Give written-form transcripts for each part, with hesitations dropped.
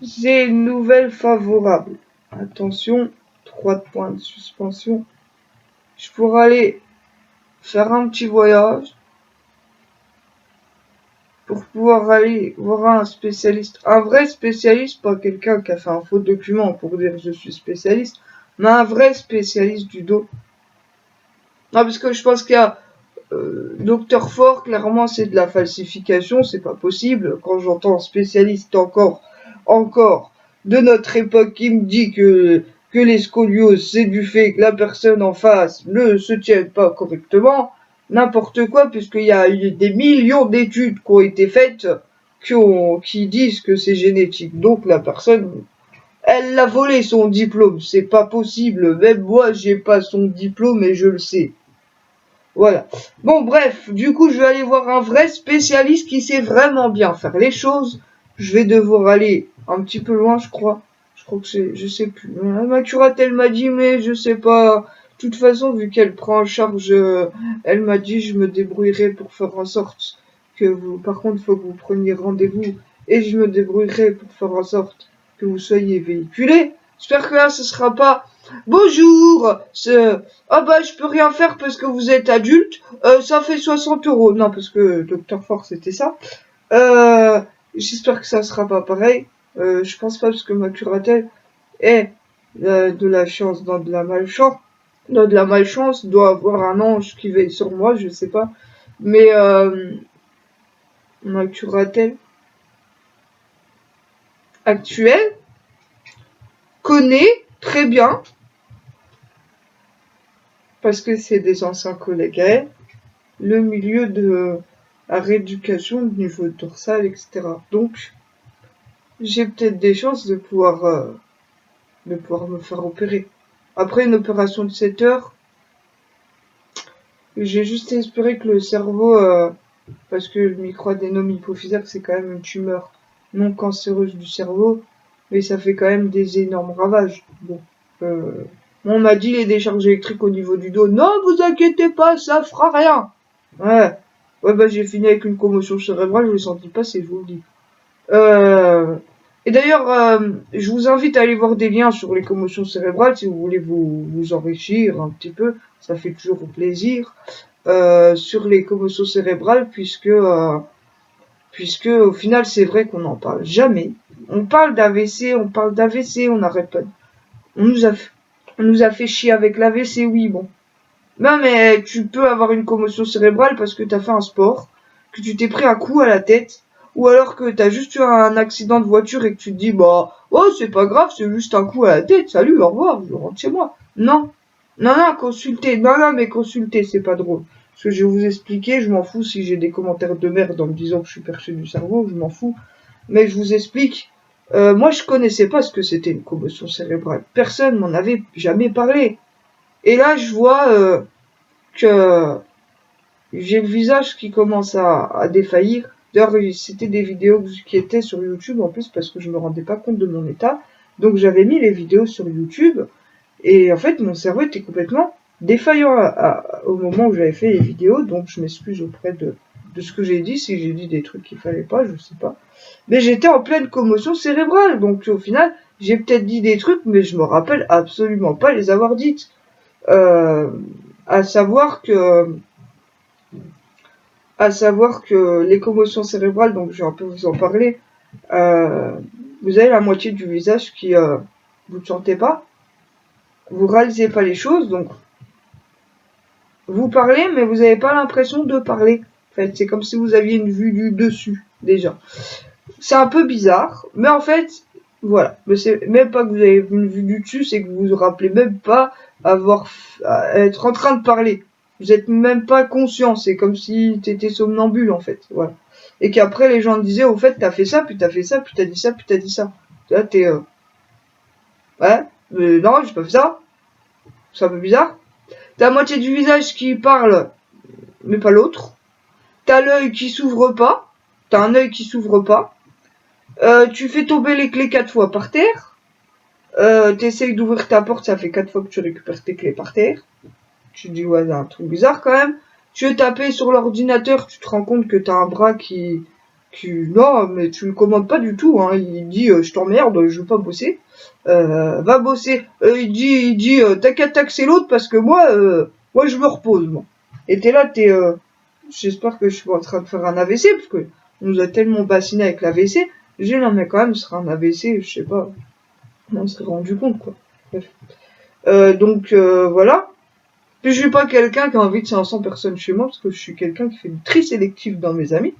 J'ai une nouvelle favorable. Attention, 3 points de suspension. Je pourrais aller faire un petit voyage pour pouvoir aller voir un spécialiste, un vrai spécialiste, pas quelqu'un qui a fait un faux document pour dire je suis spécialiste, mais un vrai spécialiste du dos. Non, parce que je pense qu'il y a Docteur Fort, clairement c'est de la falsification, c'est pas possible. Quand j'entends spécialiste encore de notre époque qui me dit que les scolioses c'est du fait que la personne en face ne se tienne pas correctement, n'importe quoi, puisqu'il y a eu des millions d'études qui ont été faites qui disent que c'est génétique. Donc la personne, elle l'a volé son diplôme, c'est pas possible. Même moi j'ai pas son diplôme et je le sais. Voilà. Bon, bref, du coup, je vais aller voir un vrai spécialiste qui sait vraiment bien faire les choses. Je vais devoir aller un petit peu loin, je crois. Je crois que c'est, je sais plus. Ma curate, elle m'a dit, mais je sais pas. De toute façon, vu qu'elle prend en charge, elle m'a dit, je me débrouillerai pour faire en sorte que vous, par contre, faut que vous preniez rendez-vous et je me débrouillerai pour faire en sorte que vous soyez véhiculé. J'espère que là, ce sera pas bonjour, ah bah je peux rien faire parce que vous êtes adulte, ça fait 60 €. Non, parce que Dr Force c'était ça. Euh, J'espère que ça sera pas pareil. Je pense pas parce que ma curatelle est de la chance dans de la malchance. Dans de la malchance, doit avoir un ange qui veille sur moi, je sais pas. Mais ma curatelle actuelle connaît très bien, parce que c'est des anciens collègues à elle, le milieu de la rééducation du niveau dorsal, etc. Donc, j'ai peut-être des chances de pouvoir me faire opérer. Après une opération de 7 heures, j'ai juste espéré que le cerveau, parce que le micro-adénome hypophysaire, c'est quand même une tumeur non cancéreuse du cerveau, mais ça fait quand même des énormes ravages. Bon, on m'a dit les décharges électriques au niveau du dos. Non, vous inquiétez pas, ça fera rien. Ouais. Ouais, bah, j'ai fini avec une commotion cérébrale, je l'ai senti passer, je vous le dis. Euh, et d'ailleurs, je vous invite à aller voir des liens sur les commotions cérébrales si vous voulez vous enrichir un petit peu. Ça fait toujours plaisir. Sur les commotions cérébrales, puisque au final, c'est vrai qu'on n'en parle jamais. On parle d'AVC, on n'arrête pas. On nous a, on nous a fait chier avec l'AVC, oui, bon. Non, mais tu peux avoir une commotion cérébrale parce que t'as fait un sport, que tu t'es pris un coup à la tête, ou alors que t'as juste eu un accident de voiture et que tu te dis, bah, oh, c'est pas grave, c'est juste un coup à la tête, salut, au revoir, je rentre chez moi. Non. Non, non, consultez. Non, non, mais consultez, c'est pas drôle. Ce que je vais vous expliquer, je m'en fous si j'ai des commentaires de merde en me disant que je suis perché du cerveau, je m'en fous. Mais je vous explique. Moi, je connaissais pas ce que c'était une commotion cérébrale. Personne m'en avait jamais parlé. Et là, je vois que j'ai le visage qui commence à défaillir. D'ailleurs, c'était des vidéos qui étaient sur YouTube en plus parce que je me rendais pas compte de mon état. Donc j'avais mis les vidéos sur YouTube et en fait mon cerveau était complètement défaillant au moment où j'avais fait les vidéos. Donc je m'excuse auprès de ce que j'ai dit, si j'ai dit des trucs qu'il fallait pas, je sais pas. Mais j'étais en pleine commotion cérébrale, donc au final j'ai peut-être dit des trucs, mais je me rappelle absolument pas les avoir dites. Euh, à savoir que les commotions cérébrales, donc je vais un peu vous en parler, euh, vous avez la moitié du visage qui vous ne sentez pas, vous réalisez pas les choses, donc vous parlez mais vous n'avez pas l'impression de parler. En fait, c'est comme si vous aviez une vue du dessus déjà. C'est un peu bizarre, mais en fait, voilà. Mais c'est même pas que vous avez une vue du dessus, c'est que vous vous rappelez même pas être en train de parler. Vous êtes même pas conscient, c'est comme si t'étais somnambule en fait, voilà. Et qu'après les gens te disaient, au fait, t'as fait ça, puis t'as fait ça, puis t'as dit ça, puis t'as dit ça. Là, ouais, mais non, j'ai pas fait ça. C'est un peu bizarre. T'as la moitié du visage qui parle, mais pas l'autre. T'as l'œil qui s'ouvre pas. T'as un œil qui s'ouvre pas. Tu fais tomber les clés 4 fois par terre. T'essayes d'ouvrir ta porte, ça fait 4 fois que tu récupères tes clés par terre. Tu te dis, ouais, c'est un truc bizarre quand même. Tu veux taper sur l'ordinateur, tu te rends compte que t'as un bras qui Non, mais tu le commandes pas du tout, hein. Il dit, je t'emmerde, je veux pas bosser. Va bosser. Il dit, t'as qu'à taxer l'autre parce que moi, je me repose, moi. Et t'es là, j'espère que je suis en train de faire un AVC, parce que on nous a tellement bassiné avec l'AVC. J'ai dit, non, mais quand même, ce sera un AVC, je sais pas. On s'est rendu compte, quoi. Bref. Donc, voilà. Puis je suis pas quelqu'un qui a envie de 500 personnes chez moi, parce que je suis quelqu'un qui fait du tri sélectif dans mes amis.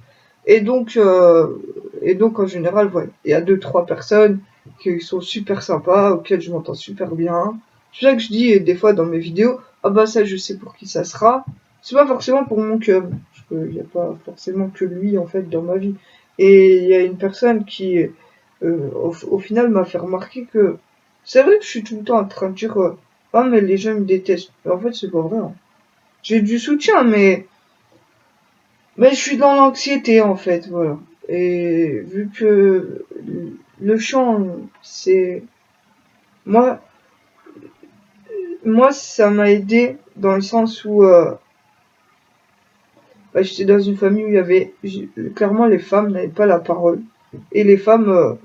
Et donc, en général, voilà. Il y a 2-3 personnes qui sont super sympas, auxquelles je m'entends super bien. C'est pour ça que je dis des fois dans mes vidéos, ah bah ça je sais pour qui ça sera. C'est pas forcément pour mon cœur, parce qu'il n'y a pas forcément que lui en fait dans ma vie. Et il y a une personne qui, au final, m'a fait remarquer que c'est vrai que je suis tout le temps en train de dire, ah mais les gens me détestent. Mais en fait c'est pas vrai, hein. J'ai du soutien, mais je suis dans l'anxiété en fait, voilà. Et vu que le chant, c'est moi, ça m'a aidé dans le sens où j'étais dans une famille où il y avait clairement les femmes n'avaient pas la parole et les femmes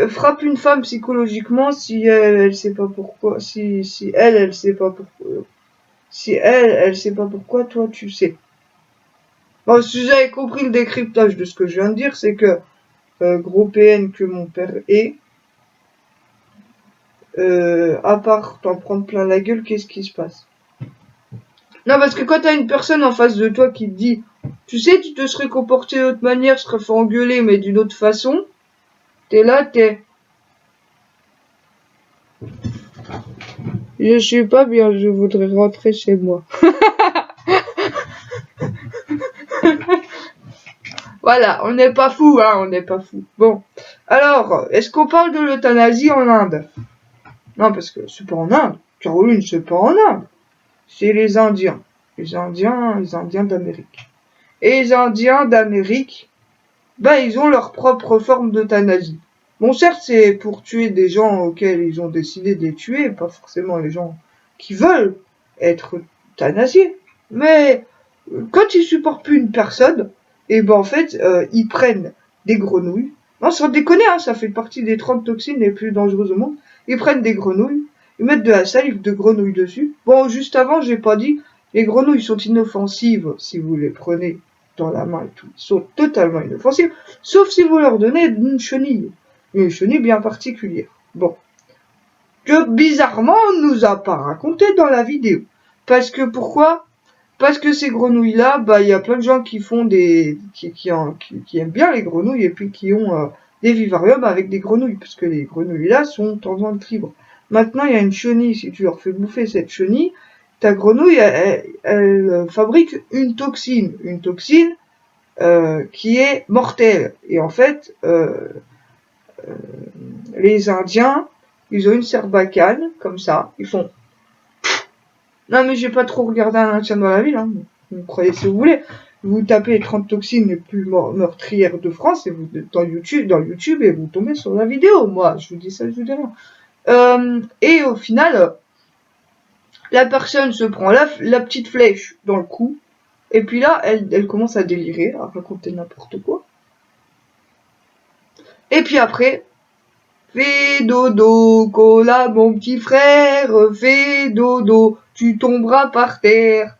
frappent une femme psychologiquement si elle sait pas pourquoi, si elle sait pas pourquoi, si elle sait pas pourquoi, toi tu sais. Bon, si vous avez compris le décryptage de ce que je viens de dire, c'est que gros PN que mon père est, à part t'en prendre plein la gueule, qu'est-ce qui se passe? Non, parce que quand t'as une personne en face de toi qui te dit, tu sais, tu te serais comporté d'autre manière, je serais fait engueuler, mais d'une autre façon, t'es là, je suis pas bien, je voudrais rentrer chez moi. Voilà, on n'est pas fou, hein, on n'est pas fou. Bon. Alors, est-ce qu'on parle de l'euthanasie en Inde? Non, parce que c'est pas en Inde. Caroline, c'est pas en Inde. C'est les Indiens. Les Indiens d'Amérique. Et les Indiens d'Amérique, ils ont leur propre forme d'euthanasie. Bon, certes, c'est pour tuer des gens auxquels ils ont décidé de les tuer, pas forcément les gens qui veulent être euthanasiés. Mais quand ils supportent plus une personne, et en fait, ils prennent des grenouilles. Non, sans déconner, hein, ça fait partie des 30 toxines les plus dangereuses au monde. Ils prennent des grenouilles, ils mettent de la salive de grenouille dessus. Bon, juste avant, j'ai pas dit, les grenouilles sont inoffensives si vous les prenez dans la main et tout. Ils sont totalement inoffensives, sauf si vous leur donnez une chenille bien particulière. Bon. Que bizarrement, on nous a pas raconté dans la vidéo. Parce que pourquoi? Parce que ces grenouilles-là, il y a plein de gens qui font qui aiment bien les grenouilles et puis qui ont des vivariums avec des grenouilles. Parce que les grenouilles-là sont en vente libre. Maintenant, il y a une chenille. Si tu leur fais bouffer cette chenille, ta grenouille, elle fabrique une toxine. Une toxine qui est mortelle. Et en fait, les Indiens, ils ont une serbacane, comme ça. Ils font... Non, mais j'ai pas trop regardé un Indien dans la ville, hein. Vous croyez si vous voulez. Vous tapez les 30 toxines les plus meurtrières de France et vous dans YouTube et vous tombez sur la vidéo. Moi, je vous dis ça, je vous dis rien. Et au final, la personne se prend la petite flèche dans le cou. Et puis là, elle commence à délirer, à raconter n'importe quoi. Et puis après, fais dodo, cola, mon petit frère, fais dodo, tu tomberas par terre.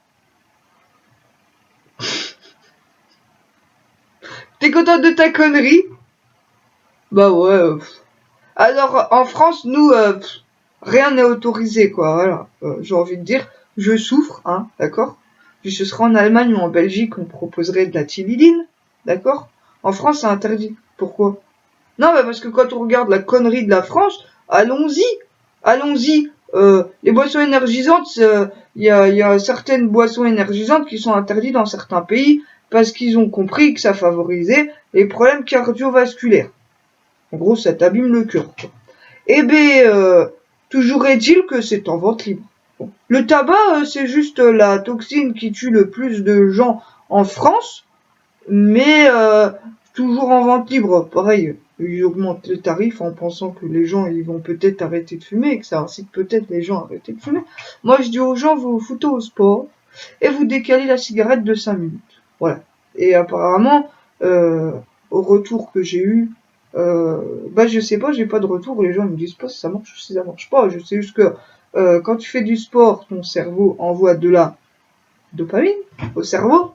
T'es content de ta connerie? Bah ouais. Alors, en France, nous, rien n'est autorisé, quoi, voilà. J'ai envie de dire, je souffre, hein, d'accord? Puis ce sera en Allemagne ou en Belgique, on proposerait de la thyliline, d'accord? En France, c'est interdit. Pourquoi? Non, parce que quand on regarde la connerie de la France, allons-y, allons-y. Les boissons énergisantes, il y a certaines boissons énergisantes qui sont interdites dans certains pays parce qu'ils ont compris que ça favorisait les problèmes cardiovasculaires. En gros, ça t'abîme le cœur. Eh ben, toujours est-il que c'est en vente libre. Bon. Le tabac, c'est juste la toxine qui tue le plus de gens en France, mais toujours en vente libre. Pareil, ils augmentent les tarifs en pensant que les gens ils vont peut-être arrêter de fumer et que ça incite peut-être les gens à arrêter de fumer. Moi, je dis aux gens, vous vous foutez au sport et vous décalez la cigarette de 5 minutes. Voilà. Et apparemment, au retour que j'ai eu, bah je sais pas, j'ai pas de retour, les gens me disent pas si ça marche ou si ça marche pas. Je sais juste que quand tu fais du sport, ton cerveau envoie de la dopamine au cerveau,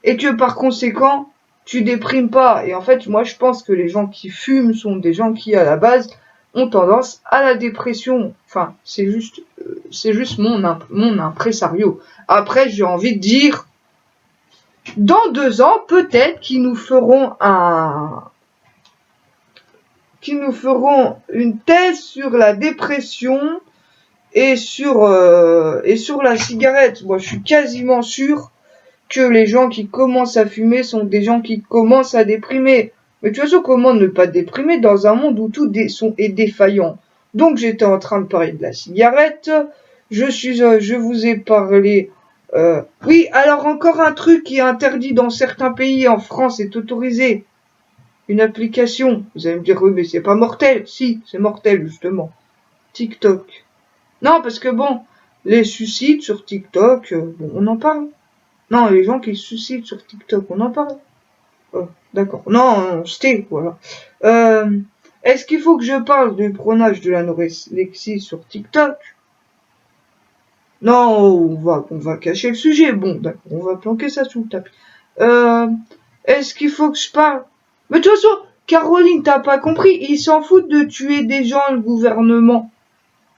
et que par conséquent, tu déprimes pas. Et en fait, moi je pense que les gens qui fument sont des gens qui, à la base, ont tendance à la dépression. Enfin, c'est juste mon impresario. Après, j'ai envie de dire, dans 2 ans, peut-être qu'ils nous feront une thèse sur la dépression et sur la cigarette. Moi, je suis quasiment sûr que les gens qui commencent à fumer sont des gens qui commencent à déprimer. Mais de toute façon, comment ne pas déprimer dans un monde où tout est défaillant? Donc, j'étais en train de parler de la cigarette. Je vous ai parlé. Oui, alors encore un truc qui est interdit dans certains pays, en France, est autorisé. Une application. Vous allez me dire, oui, mais c'est pas mortel. Si, c'est mortel, justement. TikTok. Non, parce que bon, les suicides sur TikTok, bon, on en parle. Non, les gens qui se suicident sur TikTok, on en parle. Oh, d'accord. Non, c'était, voilà. Est-ce qu'il faut que je parle du prônage de l'anorexie sur TikTok? Non, on va cacher le sujet. Bon, d'accord, on va planquer ça sous le tapis. Est-ce qu'il faut que je parle? Mais de toute façon, Caroline, t'as pas compris, ils s'en foutent de tuer des gens, le gouvernement.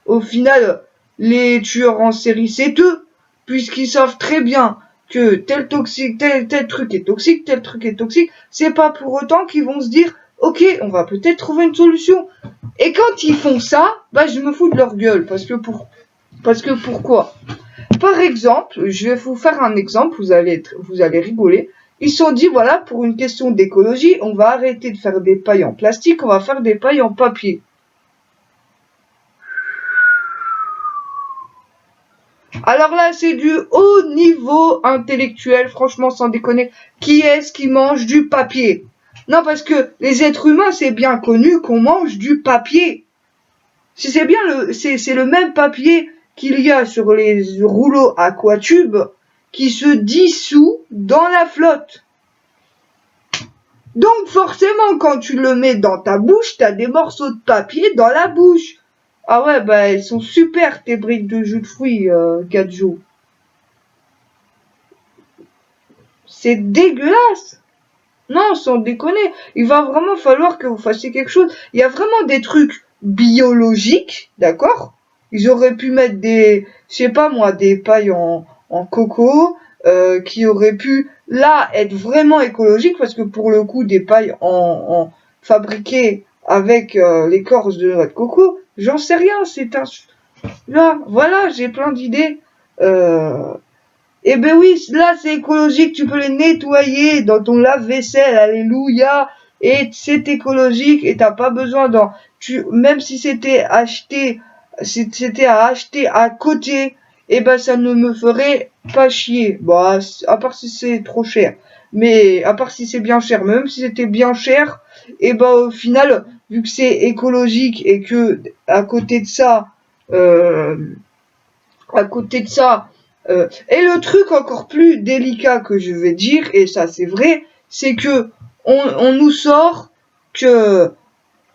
Au final, les tueurs en série, c'est eux, puisqu'ils savent très bien que tel truc est toxique, tel truc est toxique, c'est pas pour autant qu'ils vont se dire, ok, on va peut-être trouver une solution. Et quand ils font ça, bah, je me fous de leur gueule, parce que pourquoi? Par exemple, je vais vous faire un exemple, vous allez rigoler. Ils se sont dit, voilà, pour une question d'écologie, on va arrêter de faire des pailles en plastique, on va faire des pailles en papier. Alors là, c'est du haut niveau intellectuel, franchement, sans déconner. Qui est-ce qui mange du papier? Non, parce que les êtres humains, c'est bien connu qu'on mange du papier. Si c'est bien c'est le même papier qu'il y a sur les rouleaux aquatubes qui se dissout dans la flotte. Donc forcément, quand tu le mets dans ta bouche, t'as des morceaux de papier dans la bouche. Ah ouais, bah elles sont super tes briques de jus de fruits, Gadjo. C'est dégueulasse. Non, sans déconner. Il va vraiment falloir que vous fassiez quelque chose. Il y a vraiment des trucs biologiques, d'accord? Ils auraient pu mettre je sais pas moi, des pailles en coco, qui auraient pu, là, être vraiment écologiques, parce que pour le coup, des pailles fabriquées avec l'écorce de noix de coco, j'en sais rien, Là, voilà, j'ai plein d'idées. Eh ben oui, là c'est écologique, tu peux les nettoyer dans ton lave-vaisselle, alléluia, et c'est écologique et t'as pas besoin même si c'était à acheter à côté, eh ben ça ne me ferait pas chier. Bon, à part si c'est trop cher, mais à part si c'est bien cher, même si c'était bien cher, eh ben au final, vu que c'est écologique et que à côté de ça, euh, à côté de ça, et le truc encore plus délicat que je vais dire, et ça c'est vrai, c'est que on nous sort que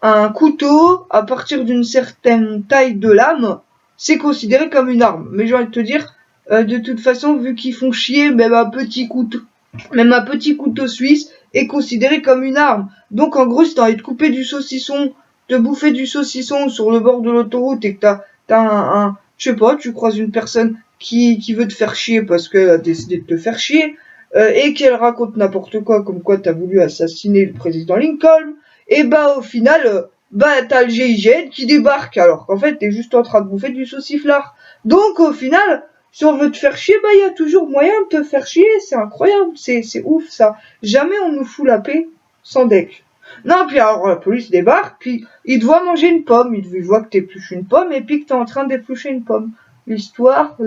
un couteau, à partir d'une certaine taille de lame, c'est considéré comme une arme. Mais j'ai envie de te dire, de toute façon, vu qu'ils font chier, même un petit couteau suisse est considéré comme une arme. Donc en gros, si t'as envie de couper du saucisson, de bouffer du saucisson sur le bord de l'autoroute et que t'as je sais pas, tu croises une personne qui veut te faire chier parce qu'elle a décidé de te faire chier, et qu'elle raconte n'importe quoi, comme quoi t'as voulu assassiner le président Lincoln, et bah au final, bah t'as le GIGN qui débarque, alors qu'en fait t'es juste en train de bouffer du sauciflard. Donc au final, si on veut te faire chier, bah il y a toujours moyen de te faire chier, c'est incroyable, c'est ouf ça. Jamais on nous fout la paix sans deck. Non, puis alors la police débarque, puis il te voit manger une pomme, il voit que t'épluches une pomme, et puis que t'es en train d'éplucher une pomme. L'histoire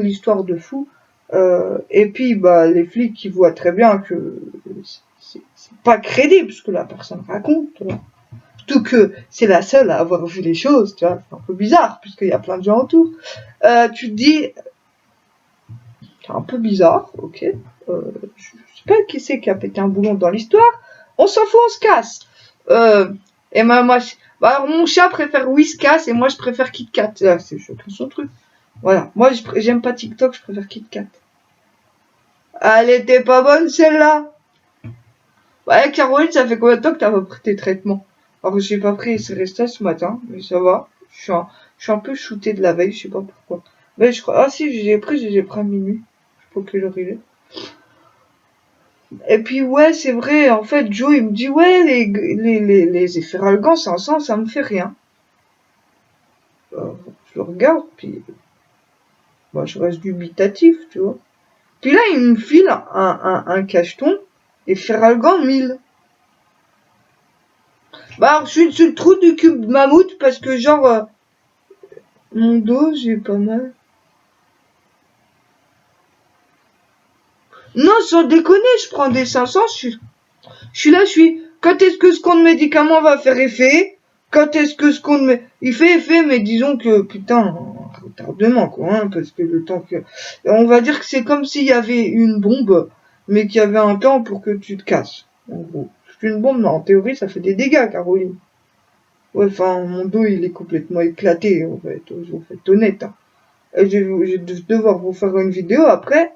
de fou. Et puis bah les flics qui voient très bien que c'est pas crédible ce que la personne raconte. Surtout que c'est la seule à avoir vu les choses, tu vois, c'est un peu bizarre puisqu'il y a plein de gens autour. Tu te dis, c'est un peu bizarre, ok. je sais pas qui c'est qui a pété un boulon dans l'histoire. On s'en fout, on se casse. Et bah, alors mon chat préfère Whiskas et moi je préfère Kit Kat. Ah, c'est chacun son truc. Voilà. Moi j'aime pas TikTok, je préfère Kit Kat. Elle était pas bonne celle-là. Ouais, Caroline, ça fait combien de temps que t'as pas pris tes traitements? Alors j'ai pas pris Restas ce matin, mais ça va. Je suis un peu shooté de la veille, je sais pas pourquoi. Mais je crois. Ah si, j'ai pris à minuit. Je sais pas quelle heure il est. Et puis ouais, c'est vrai, en fait, Joe il me dit ouais, les effets ralgans, ça me fait rien. Je le regarde, puis bah, je reste dubitatif, tu vois. Puis là, il me file un cacheton et Feralgan 1000. Bah, alors, je suis sur le trou du cube mammouth parce que, genre, mon dos, j'ai pas mal. Non, sans déconner, je prends des 500, je suis là, quand est-ce que ce compte médicament va faire effet? Quand est-ce que ce compte il fait effet, mais disons que, putain, retardement, quoi, hein, parce que le temps que, on va dire que c'est comme s'il y avait une bombe, mais qu'il y avait un temps pour que tu te casses, en gros. C'est une bombe, mais en théorie, ça fait des dégâts, Caroline. Ouais, enfin, mon dos, il est complètement éclaté, en fait, je vous fais honnête, hein. Et je vais devoir vous faire une vidéo après.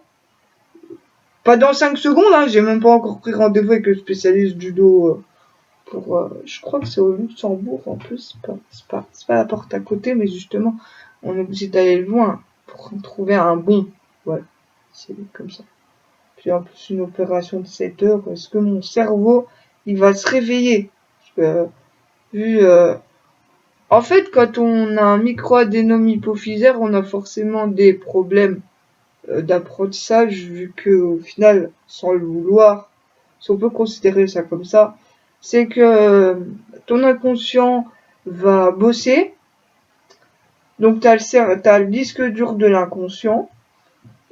Pas dans 5 secondes, hein, j'ai même pas encore pris rendez-vous avec le spécialiste du dos, je crois que c'est au Luxembourg, en plus, c'est pas la porte à côté, mais justement, on est obligé d'aller loin pour trouver un bon. Ouais, c'est comme ça. Puis en plus, une opération de 7 heures, est-ce que mon cerveau, il va se réveiller? Parce que, vu, en fait, quand on a un micro-adénome hypophysaire, on a forcément des problèmes d'apprentissage, vu que au final, sans le vouloir, si on peut considérer ça comme ça, c'est que ton inconscient va bosser. Donc t'as le disque dur de l'inconscient,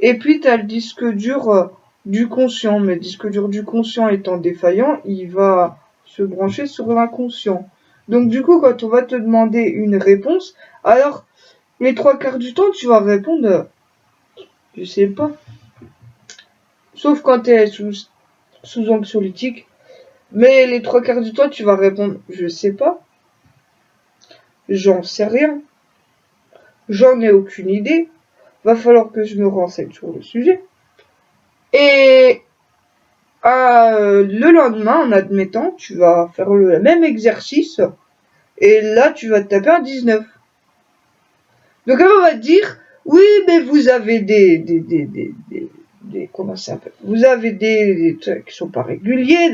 et puis t'as le disque dur du conscient. Mais le disque dur du conscient étant défaillant, il va se brancher sur l'inconscient. Donc du coup, quand on va te demander une réponse, alors les 3 quarts du temps, tu vas répondre, je sais pas. Sauf quand t'es sous anxiolytique. Mais les 3 quarts du temps, tu vas répondre, je sais pas, j'en sais rien, j'en ai aucune idée, va falloir que je me renseigne sur le sujet. Et le lendemain, en admettant, tu vas faire le même exercice, et là, tu vas te taper un 19. Donc, elle va te dire, oui, mais vous avez comment ça s'appelle? Vous avez des trucs qui sont pas réguliers,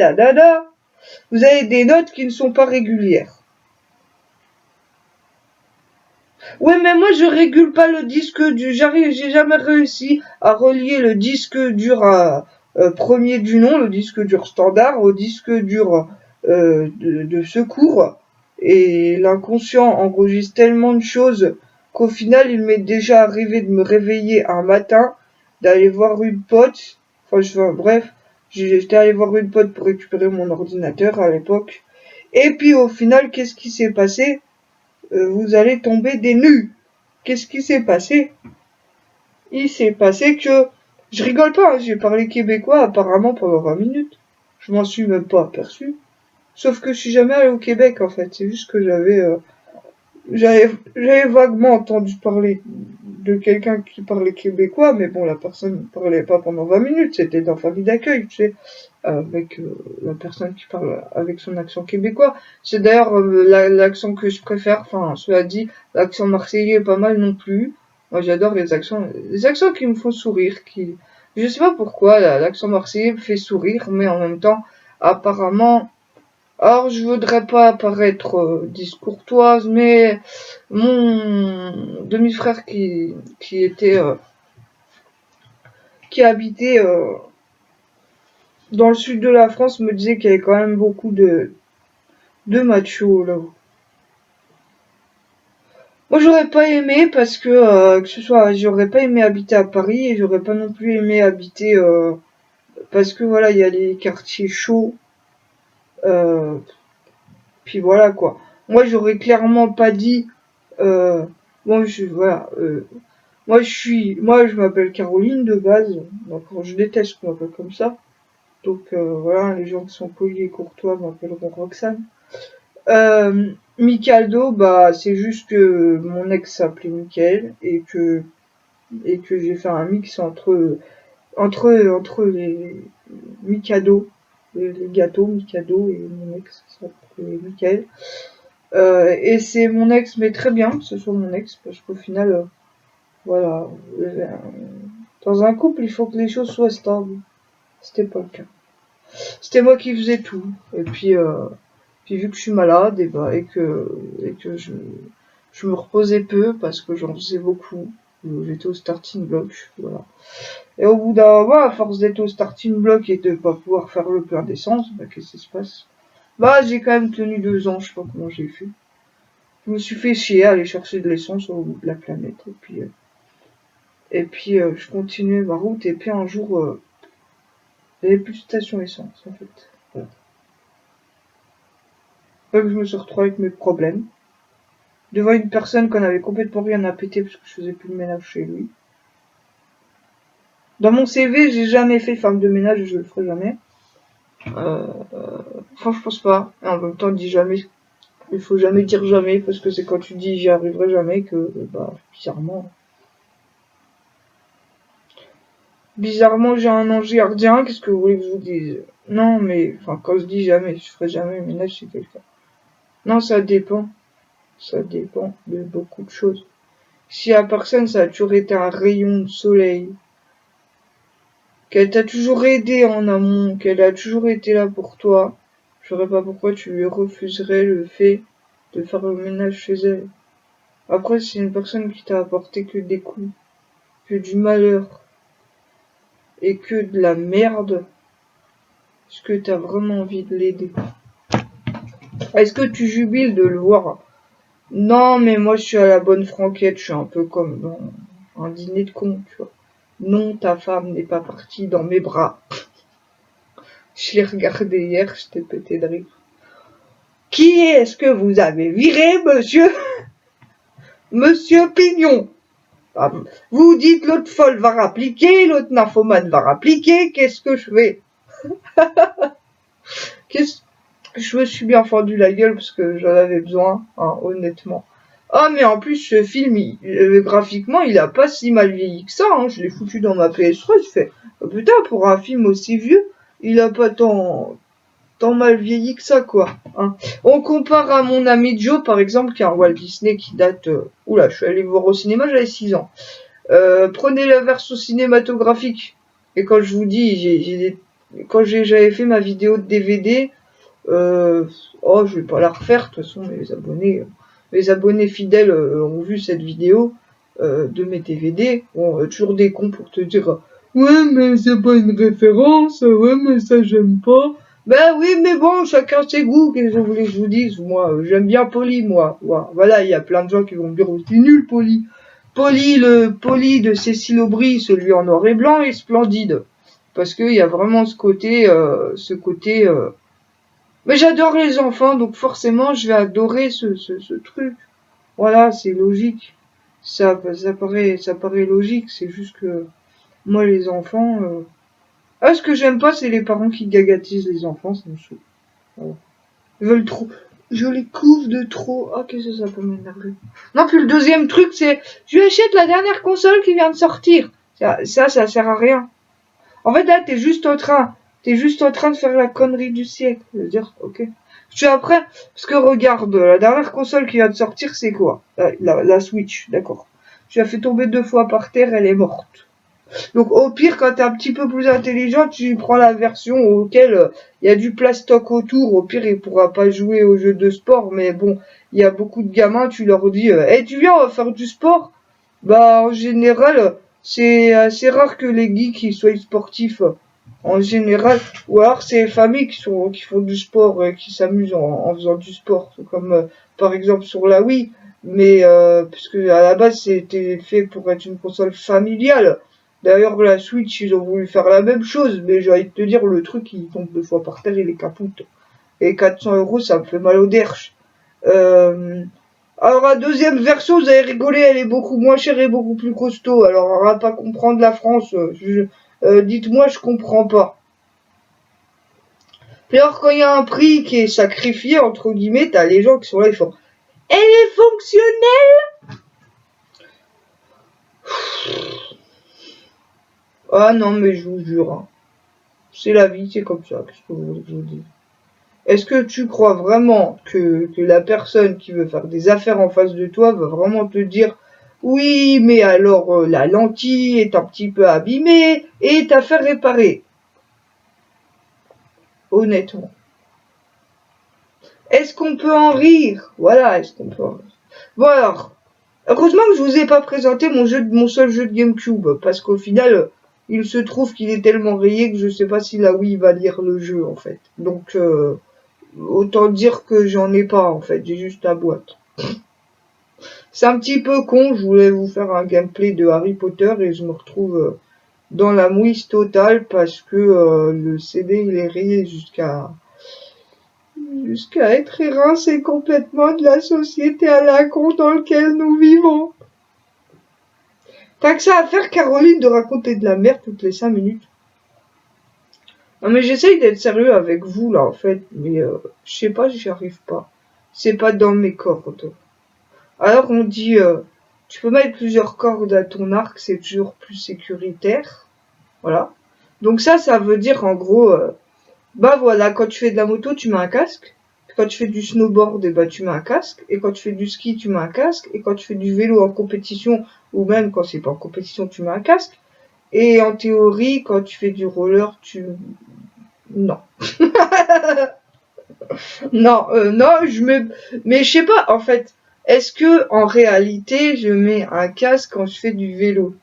Vous avez des notes qui ne sont pas régulières. Ouais, mais moi je régule pas le disque dur. J'ai jamais réussi à relier le disque dur premier du nom, le disque dur standard, au disque dur de secours. Et l'inconscient enregistre tellement de choses qu'au final il m'est déjà arrivé de me réveiller un matin, d'aller voir une pote. Bref, j'étais allé voir une pote pour récupérer mon ordinateur à l'époque. Et puis au final, qu'est-ce qui s'est passé? Vous allez tomber des nues. Qu'est-ce qui s'est passé? Il s'est passé que, je rigole pas, hein, j'ai parlé québécois apparemment pendant 20 minutes. Je m'en suis même pas aperçu. Sauf que je suis jamais allé au Québec en fait. C'est juste que j'avais vaguement entendu parler de quelqu'un qui parlait québécois, mais bon, la personne ne parlait pas pendant 20 minutes. C'était dans famille d'accueil, tu sais, avec la personne qui parle avec son accent québécois. C'est d'ailleurs l'accent que je préfère. Enfin, cela dit, l'accent marseillais est pas mal non plus. Moi, j'adore les accents qui me font sourire, je sais pas pourquoi, l'accent marseillais me fait sourire, mais en même temps, apparemment, alors, je voudrais pas paraître discourtoise, mais mon demi-frère qui était qui habitait dans le sud de la France me disait qu'il y avait quand même beaucoup de machos là. Moi, j'aurais pas aimé parce que ce soit, j'aurais pas aimé habiter à Paris et j'aurais pas non plus aimé habiter parce que voilà, il y a les quartiers chauds. Euh, Puis voilà quoi. Moi, j'aurais clairement pas dit. Bon, voilà. Moi, je m'appelle Caroline de base. D'accord, je déteste qu'on m'appelle comme ça. Donc, voilà, les gens qui sont polis et courtois m'appelleront Roxane. Mikado, bah, c'est juste que mon ex s'appelait Mickaël et que j'ai fait un mix entre les Mikado, les gâteaux Mikado et mon ex qui s'appelait Mickaël. Et c'est mon ex, mais très bien que ce soit mon ex, parce qu'au final, voilà, dans un couple, il faut que les choses soient stables. C'était pas le cas. C'était moi qui faisais tout. Et puis vu que je suis malade, et que je me reposais peu parce que j'en faisais beaucoup. J'étais au starting block, voilà. Et au bout d'un moment, à force d'être au starting block et de pas pouvoir faire le plein d'essence, bah qu'est-ce qui se passe? Bah j'ai quand même tenu 2 ans, je sais pas comment j'ai fait. Je me suis fait chier à aller chercher de l'essence au bout de la planète. Et puis je continuais ma route et puis un jour, il n'y avait plus de station essence en fait. Voilà. Donc je me suis retrouvé avec mes problèmes. Devant une personne qu'on avait complètement rien à péter parce que je faisais plus de ménage chez lui. Dans mon CV, j'ai jamais fait femme de ménage et je le ferai jamais. Enfin, je pense pas. Et en même temps, dis jamais. Il faut jamais dire jamais parce que c'est quand tu dis j'y arriverai jamais que, bah, bizarrement, j'ai un ange gardien. Qu'est-ce que vous voulez que je vous dise? Non, mais, enfin, quand je dis jamais, je ferai jamais ménage chez quelqu'un. Non, ça dépend. Ça dépend de beaucoup de choses. Si la personne, ça a toujours été un rayon de soleil, qu'elle t'a toujours aidé en amont, qu'elle a toujours été là pour toi, je ne saurais pas pourquoi tu lui refuserais le fait de faire le ménage chez elle. Après, c'est une personne qui t'a apporté que des coups, que du malheur et que de la merde. Est-ce que t'as vraiment envie de l'aider? Est-ce que tu jubiles de le voir? Non, mais moi je suis à la bonne franquette, je suis un peu comme dans un dîner de con, tu vois. Non, ta femme n'est pas partie dans mes bras. Je l'ai regardé hier, j'étais pété de rire. Qui est-ce que vous avez viré, monsieur? Monsieur Pignon. Ah, vous dites l'autre folle va rappliquer, l'autre nymphomane va rappliquer, qu'est-ce que je fais? Je me suis bien fendu la gueule parce que j'en avais besoin, hein, honnêtement. Ah, mais en plus, ce film, graphiquement, il a pas si mal vieilli que ça, hein. Je l'ai foutu dans ma PS3, je fais, oh, putain, pour un film aussi vieux, il a pas tant mal vieilli que ça, quoi. Hein. On compare à mon ami Joe, par exemple, qui a un Walt Disney qui date... oula, je suis allé voir au cinéma, j'avais 6 ans. Prenez la version cinématographique. Et quand je vous dis, quand j'avais fait ma vidéo de DVD, oh, je vais pas la refaire, de toute façon, mes abonnés fidèles ont vu cette vidéo de mes DVD. Bon, toujours des cons pour te dire, ouais, mais c'est pas une référence, ouais, mais ça j'aime pas. Ben oui, mais bon, chacun ses goûts, qu'est-ce que vous voulez que je vous dise? Moi, j'aime bien Polly, moi. Voilà, il y a plein de gens qui vont me dire, oh, c'est nul, Polly. Le Polly de Cécile Aubry, celui en noir et blanc, est splendide. Parce qu'il y a vraiment ce côté, mais j'adore les enfants, donc forcément, je vais adorer ce truc. Voilà, c'est logique. Ça paraît logique, c'est juste que, moi, les enfants, ah, ce que j'aime pas, c'est les parents qui gagatisent les enfants, ça me saoule. Voilà. Ils veulent trop. Je les couvre de trop. Ah, qu'est-ce que ça peut m'énerver. Non, puis le deuxième truc, c'est, je lui achète la dernière console qui vient de sortir. Ça sert à rien. En fait, là, t'es juste en train de faire la connerie du siècle. Je veux dire, ok. Je suis après, parce que regarde, la dernière console qui vient de sortir, c'est quoi? La Switch, d'accord. Tu l'as fait tomber 2 fois par terre, elle est morte. Donc au pire, quand t'es un petit peu plus intelligent, tu prends la version auquel il y a du plastoc autour. Au pire, il pourra pas jouer aux jeux de sport, mais bon, il y a beaucoup de gamins, tu leur dis, hey, tu viens, on va faire du sport? Bah en général, c'est assez rare que les geeks ils soient sportifs. En général, ou alors c'est les familles qui font du sport, qui s'amusent en faisant du sport, comme par exemple sur la Wii, mais puisque à la base c'était fait pour être une console familiale. D'ailleurs la Switch ils ont voulu faire la même chose, mais j'ai envie de te dire le truc il tombe 2 fois par terre, il est capoute. Et 400 € ça me fait mal au derche. Alors la deuxième version, vous allez rigoler, elle est beaucoup moins chère et beaucoup plus costaud. Alors on va pas comprendre la France. Dites-moi, je comprends pas. Puis alors quand il y a un prix qui est sacrifié, entre guillemets, t'as les gens qui sont là, ils font elle est fonctionnelle. Ah non mais je vous jure, hein. C'est la vie, c'est comme ça, qu'est-ce que vous voulez que je vous dise. Est-ce que tu crois vraiment que la personne qui veut faire des affaires en face de toi va vraiment te dire oui, mais alors la lentille est un petit peu abîmée et t'as fait réparer? Honnêtement. Est-ce qu'on peut en rire? Voilà, est-ce qu'on peut en rire? Bon alors, heureusement que je vous ai pas présenté mon seul jeu de GameCube, parce qu'au final, il se trouve qu'il est tellement rayé que je sais pas si la Wii va lire le jeu en fait. Donc autant dire que j'en ai pas en fait, j'ai juste la boîte. C'est un petit peu con, je voulais vous faire un gameplay de Harry Potter et je me retrouve dans la mouise totale parce que le CD il est rayé jusqu'à être évincé complètement de la société à la con dans laquelle nous vivons. T'as que ça à faire, Caroline, de raconter de la merde toutes les 5 minutes. Non mais j'essaye d'être sérieux avec vous là en fait, mais je sais pas, j'y arrive pas. C'est pas dans mes cordes. Alors on dit, tu peux mettre plusieurs cordes à ton arc, c'est toujours plus sécuritaire. Voilà. Donc ça veut dire en gros, bah voilà, quand tu fais de la moto, tu mets un casque. Quand tu fais du snowboard, et bah tu mets un casque. Et quand tu fais du ski, tu mets un casque. Et quand tu fais du vélo en compétition, ou même quand c'est pas en compétition, tu mets un casque. Et en théorie, quand tu fais du roller, non. Non, non, mais je sais pas, en fait, est-ce que, en réalité, je mets un casque quand je fais du vélo?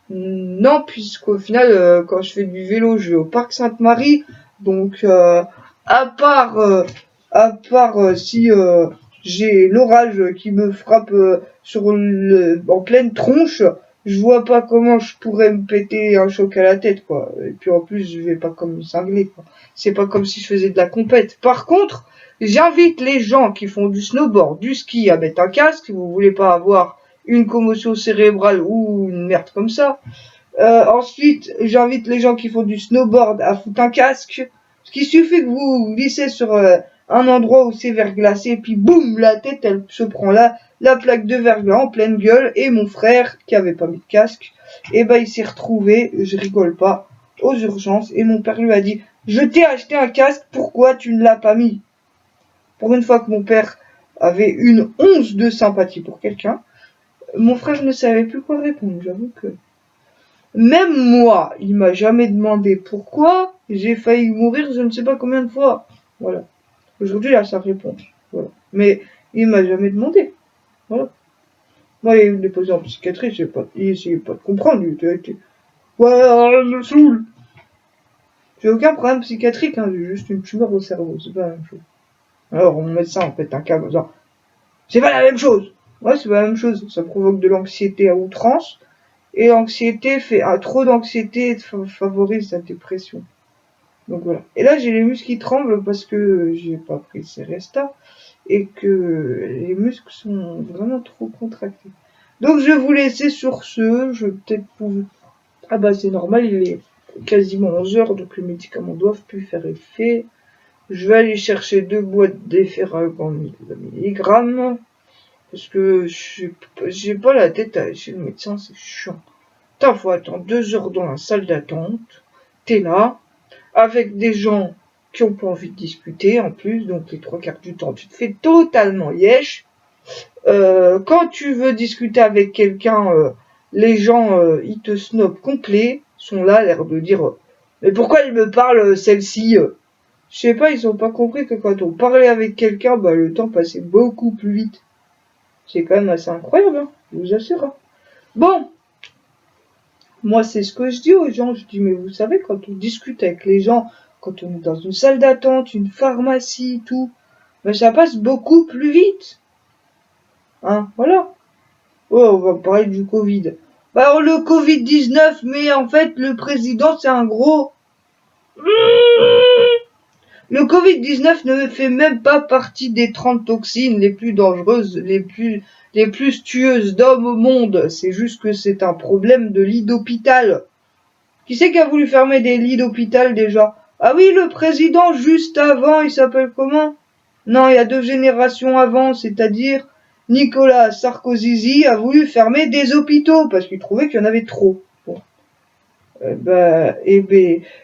Non, puisqu'au final, quand je fais du vélo, je vais au parc Sainte-Marie. Donc, à part, euh, si j'ai l'orage qui me frappe en pleine tronche, je vois pas comment je pourrais me péter un choc à la tête, quoi. Et puis en plus, je vais pas comme une cinglée, quoi. C'est pas comme si je faisais de la compète. Par contre, j'invite les gens qui font du snowboard, du ski à mettre un casque. Si vous voulez pas avoir une commotion cérébrale ou une merde comme ça. Ensuite, j'invite les gens qui font du snowboard à foutre un casque. Ce qui suffit que vous glissez sur un endroit où c'est verglacé, puis boum, la tête, elle se prend là, la plaque de verglas en pleine gueule. Et mon frère, qui avait pas mis de casque, et ben il s'est retrouvé, je rigole pas, aux urgences. Et mon père lui a dit, je t'ai acheté un casque, pourquoi tu ne l'as pas mis? Pour une fois que mon père avait une once de sympathie pour quelqu'un, mon frère ne savait plus quoi répondre, j'avoue que... Même moi, il m'a jamais demandé pourquoi j'ai failli mourir je ne sais pas combien de fois. Voilà. Aujourd'hui, là, ça répond. Voilà. Mais il m'a jamais demandé. Voilà. Moi, il me déposé en psychiatrie, il essayait pas de comprendre. Il était, ouais, elle me saoule. J'ai aucun problème psychiatrique, hein, j'ai juste une tumeur au cerveau, c'est pas la même chose. Alors, mon médecin en fait un cas en disant, c'est pas la même chose. Ouais, c'est pas la même chose. Ça provoque de l'anxiété à outrance. Et l'anxiété trop d'anxiété favorise la dépression. Donc voilà. Et là, j'ai les muscles qui tremblent parce que j'ai pas pris Seresta et que les muscles sont vraiment trop contractés. Donc je vais vous laisser sur ce. Je vais peut-être vous... Ah bah c'est normal, il est quasiment 11 heures, donc les médicaments doivent plus faire effet. Je vais aller chercher 2 boîtes d'Efferalgan milligrammes. Parce que j'ai pas la tête à aller chez le médecin, c'est chiant. Putain, faut attendre 2 heures dans la salle d'attente. T'es là, avec des gens qui ont pas envie de discuter en plus, donc les 3 quarts du temps, tu te fais totalement yesh. Quand tu veux discuter avec quelqu'un, les gens, ils te snobent complet, sont là, l'air de dire mais pourquoi il me parle celle-ci Je sais pas, ils ont pas compris que quand on parlait avec quelqu'un, bah le temps passait beaucoup plus vite. C'est quand même assez incroyable, hein, je vous assure. Hein. Bon, moi, c'est ce que je dis aux gens. Je dis, mais vous savez, quand on discute avec les gens, quand on est dans une salle d'attente, une pharmacie, tout, ben, ça passe beaucoup plus vite. Hein, voilà. Oh, on va parler du Covid. Bah, alors, le Covid-19, mais en fait, le président, c'est un gros... Le Covid-19 ne fait même pas partie des 30 toxines les plus dangereuses, les plus tueuses d'hommes au monde. C'est juste que c'est un problème de lit d'hôpital. Qui c'est qui a voulu fermer des lits d'hôpital déjà? Ah oui, le président juste avant, il s'appelle comment? Non, il y a 2 générations avant, c'est-à-dire Nicolas Sarkozy a voulu fermer des hôpitaux parce qu'il trouvait qu'il y en avait trop. Bon.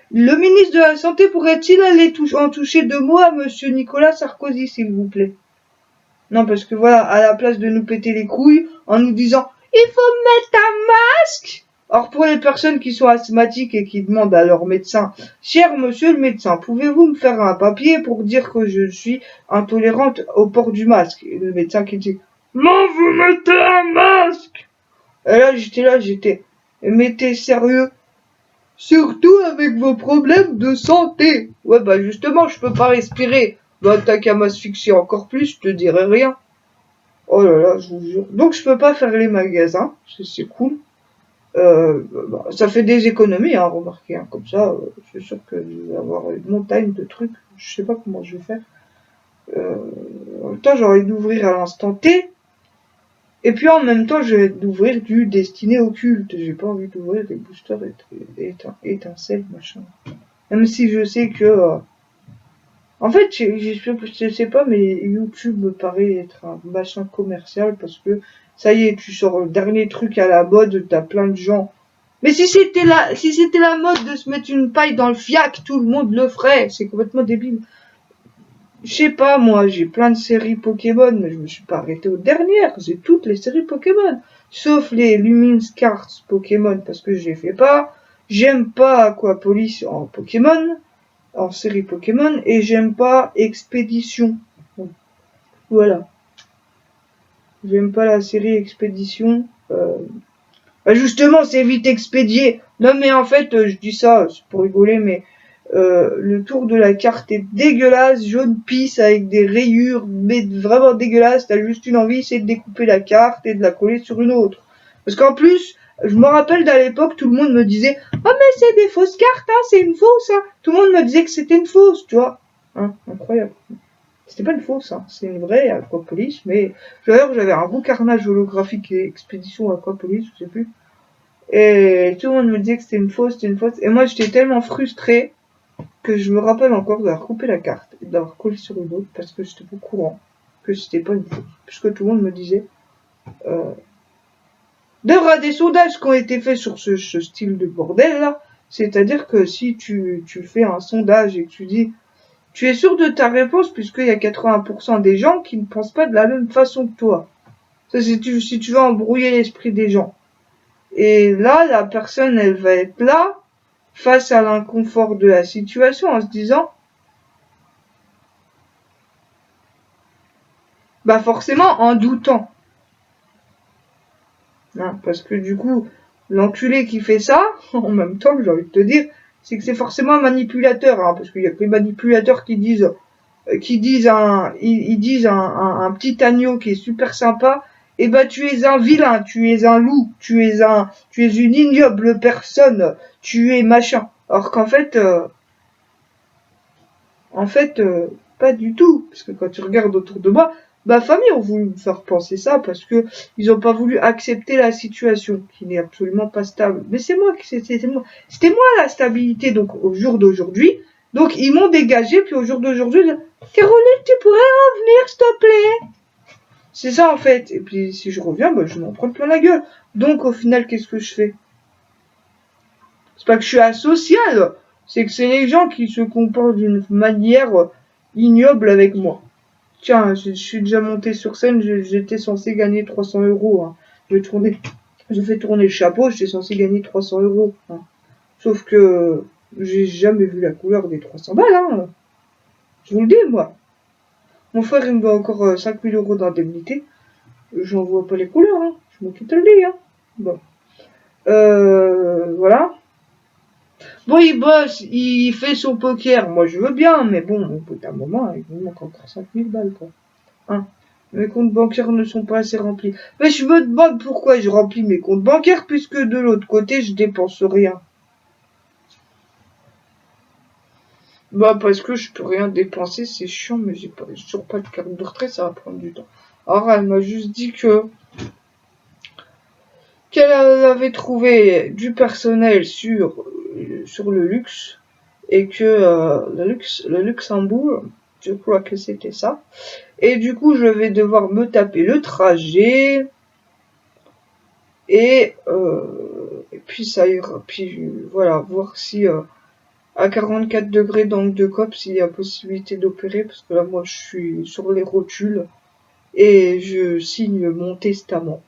Le ministre de la Santé pourrait-il aller en toucher 2 mots à monsieur Nicolas Sarkozy, s'il vous plaît? Non, parce que voilà, à la place de nous péter les couilles en nous disant il faut mettre un masque. Alors pour les personnes qui sont asthmatiques et qui demandent à leur médecin, cher monsieur le médecin, pouvez-vous me faire un papier pour dire que je suis intolérante au port du masque? Et le médecin qui dit non, vous mettez un masque. Et là j'étais, mais t'es sérieux? Surtout avec vos problèmes de santé. Ouais, bah justement, je peux pas respirer. Bah t'as qu'à m'asphyxier encore plus, je te dirai rien. Oh là là, je vous jure. Donc je peux pas faire les magasins, c'est cool. Bah, ça fait des économies, hein, remarquez, hein, comme ça, je suis sûr que je vais avoir une montagne de trucs. Je sais pas comment je vais faire. En même temps, j'ai envie d'ouvrir à l'instant T. Et puis en même temps, j'ai d'ouvrir du destiné occulte. J'ai pas envie d'ouvrir des boosters étincelles, machin. Même si je sais que... en fait, je sais pas, mais YouTube me paraît être un machin commercial parce que ça y est, tu sors le dernier truc à la mode, t'as plein de gens. Mais si c'était la mode de se mettre une paille dans le fiac, tout le monde le ferait. C'est complètement débile. Je sais pas, moi, j'ai plein de séries Pokémon, mais je me suis pas arrêté aux dernières. J'ai toutes les séries Pokémon. Sauf les Lumines Cards Pokémon, parce que je les fais pas. J'aime pas Aquapolis en Pokémon, en série Pokémon, et j'aime pas Expédition. Donc, voilà. J'aime pas la série Expédition. Bah justement, c'est vite expédié. Non, mais en fait, je dis ça, c'est pour rigoler, mais le tour de la carte est dégueulasse, jaune pisse avec des rayures, mais vraiment dégueulasse. T'as juste une envie, c'est de découper la carte et de la coller sur une autre. Parce qu'en plus, je me rappelle d'à l'époque, tout le monde me disait « Oh mais c'est des fausses cartes, hein, c'est une fausse, hein !» Tout le monde me disait que c'était une fausse, tu vois. Hein, incroyable. C'était pas une fausse, hein, c'est une vraie Aquapolis, mais d'ailleurs j'avais un beau carnage holographique et expédition Aquapolis, je sais plus. Et tout le monde me disait que c'était une fausse, c'était une fausse. Et moi j'étais tellement frustrée que je me rappelle encore d'avoir coupé la carte et d'avoir collé sur une autre parce que j'étais au courant que c'était pas une fausse. Puisque tout le monde me disait. D'ailleurs, il y a des sondages qui ont été faits sur ce style de bordel là. C'est-à-dire que si tu fais un sondage et que tu dis tu es sûr de ta réponse puisqu'il y a 80% des gens qui ne pensent pas de la même façon que toi. Ça, si tu veux embrouiller l'esprit des gens. Et là, la personne, elle va être là, face à l'inconfort de la situation, en se disant, bah forcément, en doutant. Hein, parce que du coup, l'enculé qui fait ça, en même temps, j'ai envie de te dire, c'est que c'est forcément un manipulateur, hein, parce qu'il y a que les manipulateurs qui disent un petit agneau qui est super sympa, et bah tu es un vilain, tu es un loup, tu es une ignoble personne, tu es machin. Alors qu'en fait, pas du tout, parce que quand tu regardes autour de moi, ma famille ont voulu me faire penser ça parce que ils ont pas voulu accepter la situation qui n'est absolument pas stable. Mais c'est moi c'était moi la stabilité donc au jour d'aujourd'hui. Donc ils m'ont dégagé puis au jour d'aujourd'hui, Caroline, tu pourrais revenir s'il te plaît. C'est ça en fait. Et puis si je reviens, bah, je m'en prends plein la gueule. Donc au final, qu'est-ce que je fais? C'est pas que je suis asocial, c'est que c'est les gens qui se comportent d'une manière ignoble avec moi. Tiens, je suis déjà monté sur scène, j'étais censé gagner 300 euros. Hein. J'ai fait tourner le chapeau, j'étais censé gagner 300 euros. Hein. Sauf que j'ai jamais vu la couleur des 300 balles. Hein. Je vous le dis, moi. Mon frère, il me doit encore 5000 euros d'indemnité. J'en vois pas les couleurs. Hein. Je m'en quitte le lit. Hein. Bon. Voilà. Bon, il bosse, il fait son poker. Moi, je veux bien, mais bon, au bout d'un moment, il me manque encore 5000 balles, quoi. Hein. Mes comptes bancaires ne sont pas assez remplis. Mais je me demande pourquoi je remplis mes comptes bancaires puisque de l'autre côté, je dépense rien. Bah parce que je peux rien dépenser, c'est chiant, mais j'ai toujours pas de carte de retrait, ça va prendre du temps. Alors elle m'a juste dit qu'elle avait trouvé du personnel sur le luxe et que le Luxembourg, je crois que c'était ça. Et du coup, je vais devoir me taper le trajet et puis ça ira. Puis voilà, voir si à 44 degrés d'angle de COP, s'il y a possibilité d'opérer, parce que là, moi, je suis sur les rotules et je signe mon testament.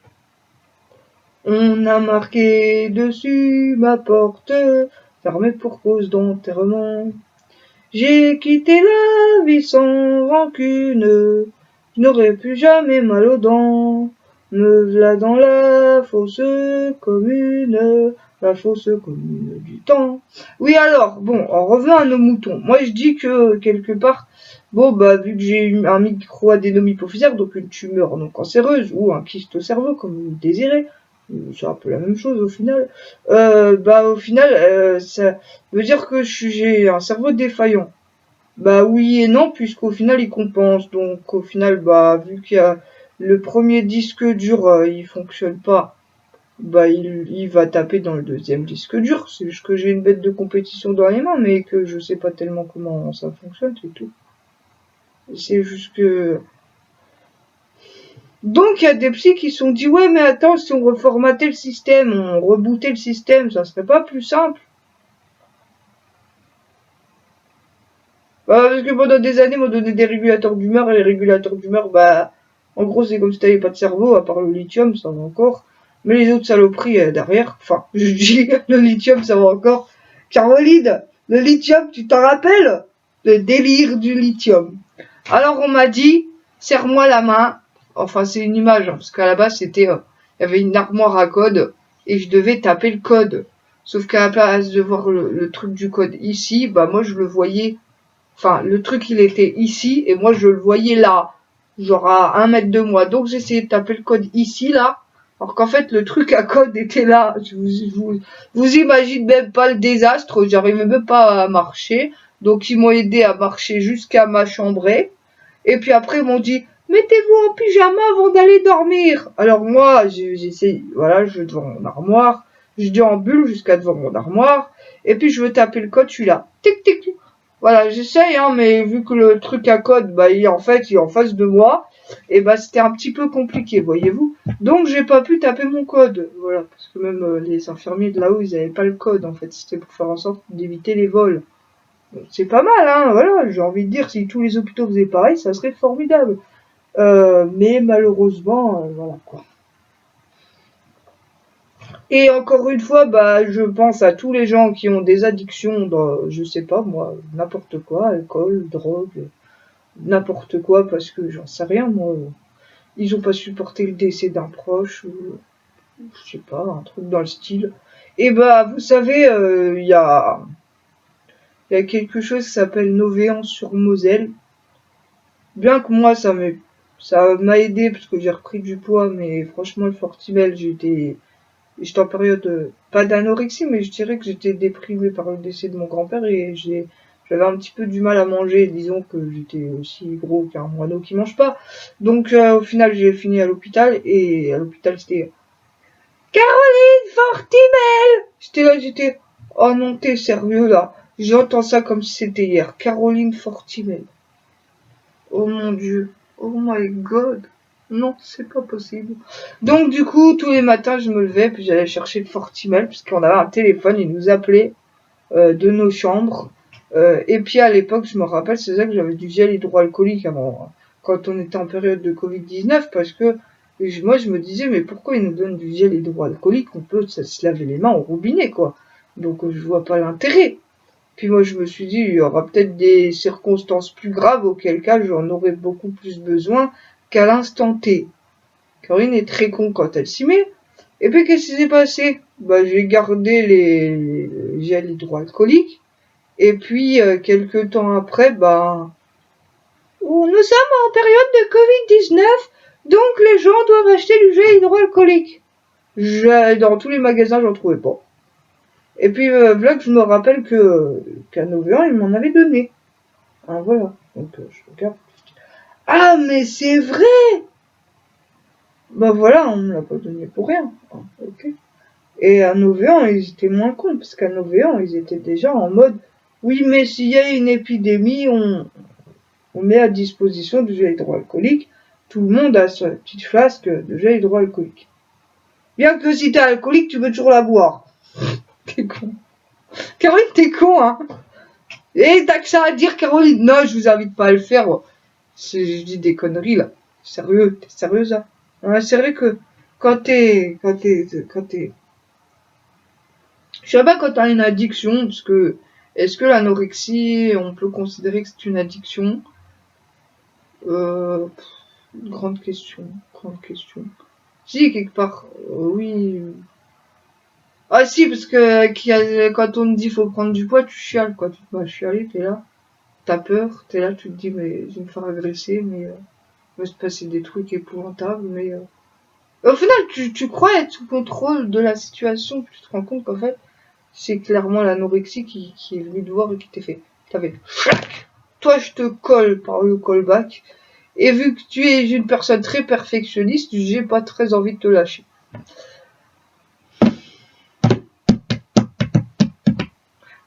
On a marqué dessus ma porte, fermée pour cause d'enterrement. J'ai quitté la vie sans rancune, je n'aurai plus jamais mal aux dents. Me v'là dans la fosse commune, la fosse commune du temps. Oui alors, bon, en revenant à nos moutons, moi je dis que quelque part, bon bah vu que j'ai eu un micro-adénome hypophysaire, donc une tumeur non cancéreuse, ou un kyste au cerveau comme vous le désirez, c'est un peu la même chose au final, bah au final, ça veut dire que j'ai un cerveau défaillant. Bah oui et non, puisqu'au final il compense. Donc au final, bah vu qu'il y a le premier disque dur, il fonctionne pas, bah il va taper dans le deuxième disque dur. C'est juste que j'ai une bête de compétition dans les mains, mais que je sais pas tellement comment ça fonctionne, c'est tout. C'est juste que... Donc il y a des psys qui se sont dit ouais mais attends, si on reformatait le système, on rebootait le système, ça serait pas plus simple. Bah, parce que pendant des années, on m'a donné des régulateurs d'humeur, et les régulateurs d'humeur, bah, en gros, c'est comme si t'avais pas de cerveau, à part le lithium, ça va encore. Mais les autres saloperies derrière, enfin, je dis, le lithium, ça va encore. Caroline, le lithium, tu t'en rappelles? Le délire du lithium. Alors, on m'a dit, serre-moi la main. Enfin, c'est une image, hein, parce qu'à la base, il y avait une armoire à code, et je devais taper le code. Sauf qu'à la place de voir le truc du code ici, bah, moi, je le voyais. Enfin, le truc, il était ici, et moi, je le voyais là, genre à 1 mètre de moi. Donc, j'essayais de taper le code ici, là, alors qu'en fait, le truc à code était là. Vous imaginez même pas le désastre, j'arrivais même pas à marcher. Donc, ils m'ont aidé à marcher jusqu'à ma chambrée. Et puis après, ils m'ont dit, mettez-vous en pyjama avant d'aller dormir. Alors moi, j'essaie, voilà, je vais devant mon armoire, je déambule jusqu'à devant mon armoire, et puis je veux taper le code, je suis là. Tic, tic, tic. Voilà, j'essaye, hein, mais vu que le truc à code, bah, il est en face de moi, et bah, c'était un petit peu compliqué, voyez-vous. Donc, j'ai pas pu taper mon code. Voilà, parce que même les infirmiers de là-haut, ils avaient pas le code, en fait. C'était pour faire en sorte d'éviter les vols. C'est pas mal, hein, voilà, j'ai envie de dire, si tous les hôpitaux faisaient pareil, ça serait formidable. Mais malheureusement, voilà, quoi. Et encore une fois, bah, je pense à tous les gens qui ont des addictions dans, je sais pas, moi, n'importe quoi, alcool, drogue, n'importe quoi, parce que j'en sais rien, moi. Ils ont pas supporté le décès d'un proche, ou, je sais pas, un truc dans le style. Et bah, vous savez, il y a quelque chose qui s'appelle Novéan-sur-Moselle. Bien que moi, ça m'a aidé parce que j'ai repris du poids, mais franchement, le Fortimel, j'étais en période, pas d'anorexie, mais je dirais que j'étais déprimée par le décès de mon grand-père et j'avais un petit peu du mal à manger. Disons que j'étais aussi gros qu'un moineau qui mange pas. Donc, au final, j'ai fini à l'hôpital et à l'hôpital, c'était Caroline Fortimel! Oh non, t'es sérieux là? J'entends ça comme si c'était hier. Caroline Fortimel. Oh mon Dieu. Oh my God. Non, c'est pas possible. Donc du coup, tous les matins, je me levais, puis j'allais chercher le Fortimel, puisqu'on avait un téléphone, il nous appelait de nos chambres. Et puis à l'époque, je me rappelle, c'est ça que j'avais du gel hydroalcoolique avant, quand on était en période de Covid-19, parce que moi je me disais, mais pourquoi ils nous donnent du gel hydroalcoolique? On peut se laver les mains au robinet, quoi. Donc je vois pas l'intérêt. Puis moi, je me suis dit, il y aura peut-être des circonstances plus graves auquel cas j'en aurais beaucoup plus besoin qu'à l'instant T. Corinne est très con quand elle s'y met. Et puis, qu'est-ce qui s'est passé? Bah, j'ai gardé les gels hydroalcooliques. Et puis, quelques temps après, bah, oh, nous sommes en période de Covid-19, donc les gens doivent acheter du gel hydroalcoolique. Dans tous les magasins, j'en trouvais pas. Et puis, là que je me rappelle qu'à 9 ans, il m'en avait donné. Ah, voilà. Donc, je regarde. Ah, mais c'est vrai! Bah voilà, on me l'a pas donné pour rien. Ah, ok. Et à 9 ans, ils étaient moins cons, parce qu'à 9 ans, ils étaient déjà en mode, oui, mais s'il y a une épidémie, on met à disposition du gel hydroalcoolique. Tout le monde a sa petite flasque de gel hydroalcoolique. Bien que si t'es alcoolique, tu peux toujours la boire. T'es con. Caroline, t'es con, hein. Et t'as que ça à dire, Caroline. Non, je vous invite pas à le faire. Je dis des conneries, là. Sérieux, t'es sérieuse, là? Ouais, c'est vrai que quand t'es, je sais pas quand t'as une addiction, parce que, est-ce que l'anorexie, on peut considérer que c'est une addiction? Euh, grande question, grande question. Si, quelque part, oui. Ah si, parce que quand on te dit faut prendre du poids, tu chiales, quoi. Tu te vas chialer, t'es là, t'as peur, t'es là, tu te dis, mais je vais me faire agresser, mais il va se passer des trucs épouvantables, mais... Au final, tu crois être sous contrôle de la situation, puis tu te rends compte qu'en fait, c'est clairement l'anorexie qui est venue te voir et qui t'est fait. T'avais... Toi, je te colle par le callback, et vu que tu es une personne très perfectionniste, j'ai pas très envie de te lâcher.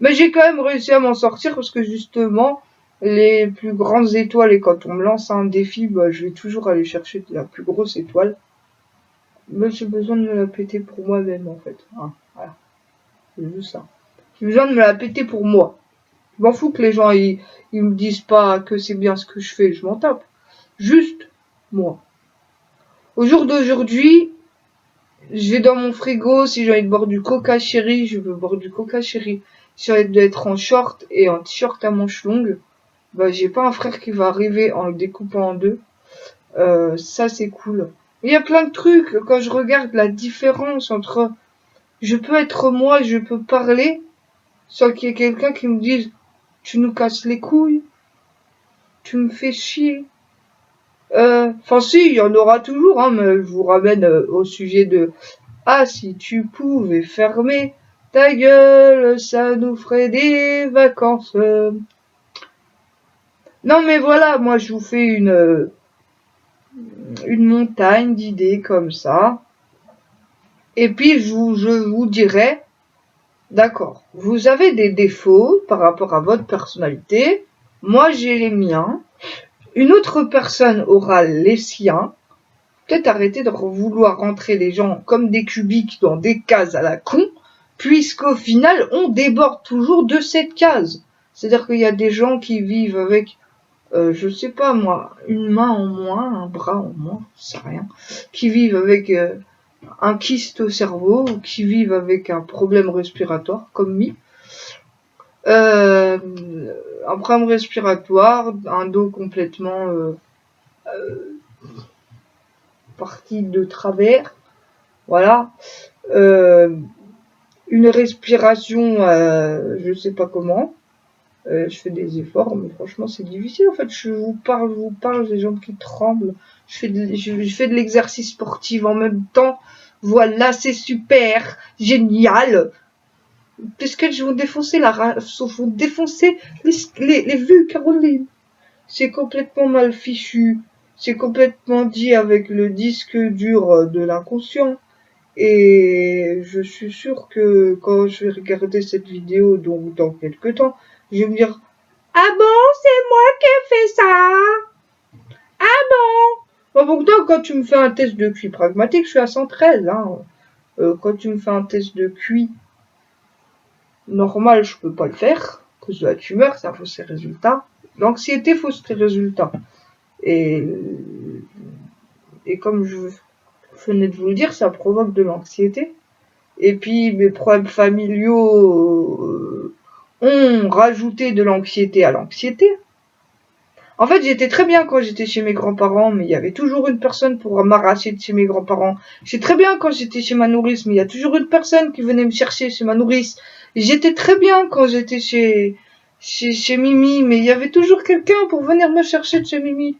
Mais j'ai quand même réussi à m'en sortir parce que justement, les plus grandes étoiles, et quand on me lance un défi, bah, je vais toujours aller chercher la plus grosse étoile. Mais j'ai besoin de me la péter pour moi-même en fait. Hein, voilà, c'est juste ça. J'ai besoin de me la péter pour moi. Je m'en fous que les gens ils me disent pas que c'est bien ce que je fais, je m'en tape. Juste moi. Au jour d'aujourd'hui, je vais dans mon frigo, si j'ai envie de boire du coca chéri, je veux boire du coca chéri. Si j'ai envie d'être en short et en t-shirt à manches longues, bah j'ai pas un frère qui va arriver en le découpant en deux. Ça c'est cool. Il y a plein de trucs, quand je regarde la différence entre je peux être moi, je peux parler, sans qu'il y ait quelqu'un qui me dise tu nous casses les couilles, tu me fais chier. Enfin si, il y en aura toujours, hein, mais je vous ramène au sujet de ah si tu pouvais fermer ta gueule, ça nous ferait des vacances. Non mais voilà, moi je vous fais une montagne d'idées comme ça. Et puis je vous dirai, d'accord, vous avez des défauts par rapport à votre personnalité, moi j'ai les miens, une autre personne aura les siens. Peut-être arrêter de vouloir rentrer les gens comme des cubiques dans des cases à la con, puisqu'au final on déborde toujours de cette case. C'est-à-dire qu'il y a des gens qui vivent avec je sais pas moi, une main en moins, un bras en moins, je sais rien, qui vivent avec un kyste au cerveau, ou qui vivent avec un problème respiratoire, comme mi. Un problème respiratoire, un dos complètement parti de travers, voilà. Une respiration, je sais pas comment. Je fais des efforts, mais franchement c'est difficile en fait. Je vous parle, j'ai les jambes qui tremblent. Je fais de l'exercice sportif en même temps. Voilà, c'est super, génial. Qu'est-ce que je vais vous défoncer vous défoncer les vues, Caroline. C'est complètement mal fichu. C'est complètement dit avec le disque dur de l'inconscient. Et je suis sûre que quand je vais regarder cette vidéo, donc dans quelques temps, je vais me dire ah bon, c'est moi qui ai fait ça? Ah bon? Bon, pourtant, quand tu me fais un test de QI pragmatique, je suis à 113. Hein. Quand tu me fais un test de QI normal, je peux pas le faire. À cause de la tumeur, ça fausse ses résultats. L'anxiété fausse ses résultats. Et, et comme je venais de vous le dire, ça provoque de l'anxiété. Et puis, mes problèmes familiaux ont rajouté de l'anxiété à l'anxiété. En fait, j'étais très bien quand j'étais chez mes grands-parents, mais il y avait toujours une personne pour m'arracher de chez mes grands-parents. J'étais très bien quand j'étais chez ma nourrice, mais il y a toujours une personne qui venait me chercher chez ma nourrice. J'étais très bien quand j'étais chez Mimi, mais il y avait toujours quelqu'un pour venir me chercher de chez Mimi.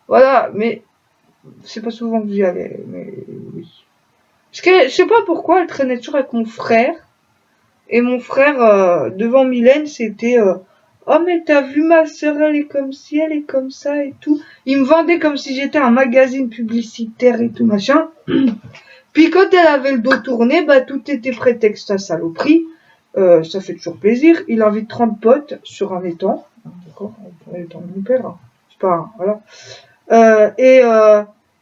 Voilà, mais c'est pas souvent que j'y allais, mais oui. Parce que je sais pas pourquoi elle traînait toujours avec mon frère. Et mon frère, devant Mylène, c'était oh mais t'as vu ma sœur, elle est comme ci, elle est comme ça et tout. Il me vendait comme si j'étais un magazine publicitaire et tout machin. Puis quand elle avait le dos tourné, bah tout était prétexte à saloperie. Ça fait toujours plaisir. Il invite 30 potes sur un étang. D'accord, un étang de mon père. Hein. C'est pas, voilà.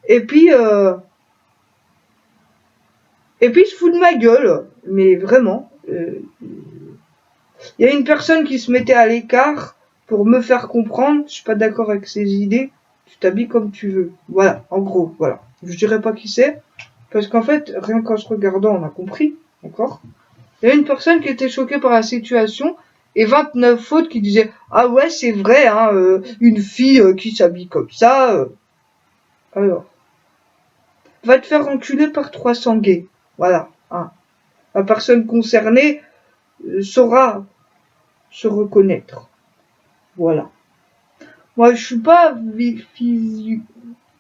Et puis il se fout de ma gueule. Mais vraiment. Il y a une personne qui se mettait à l'écart pour me faire comprendre. Je suis pas d'accord avec ses idées. Tu t'habilles comme tu veux. Voilà, en gros, voilà. Je dirais pas qui c'est. Parce qu'en fait, rien qu'en se regardant, on a compris. D'accord? Il y a une personne qui était choquée par la situation et 29 autres qui disaient ah ouais c'est vrai hein, une fille qui s'habille comme ça alors va te faire enculer par 300 gays voilà hein. La personne concernée saura se reconnaître voilà moi je suis pas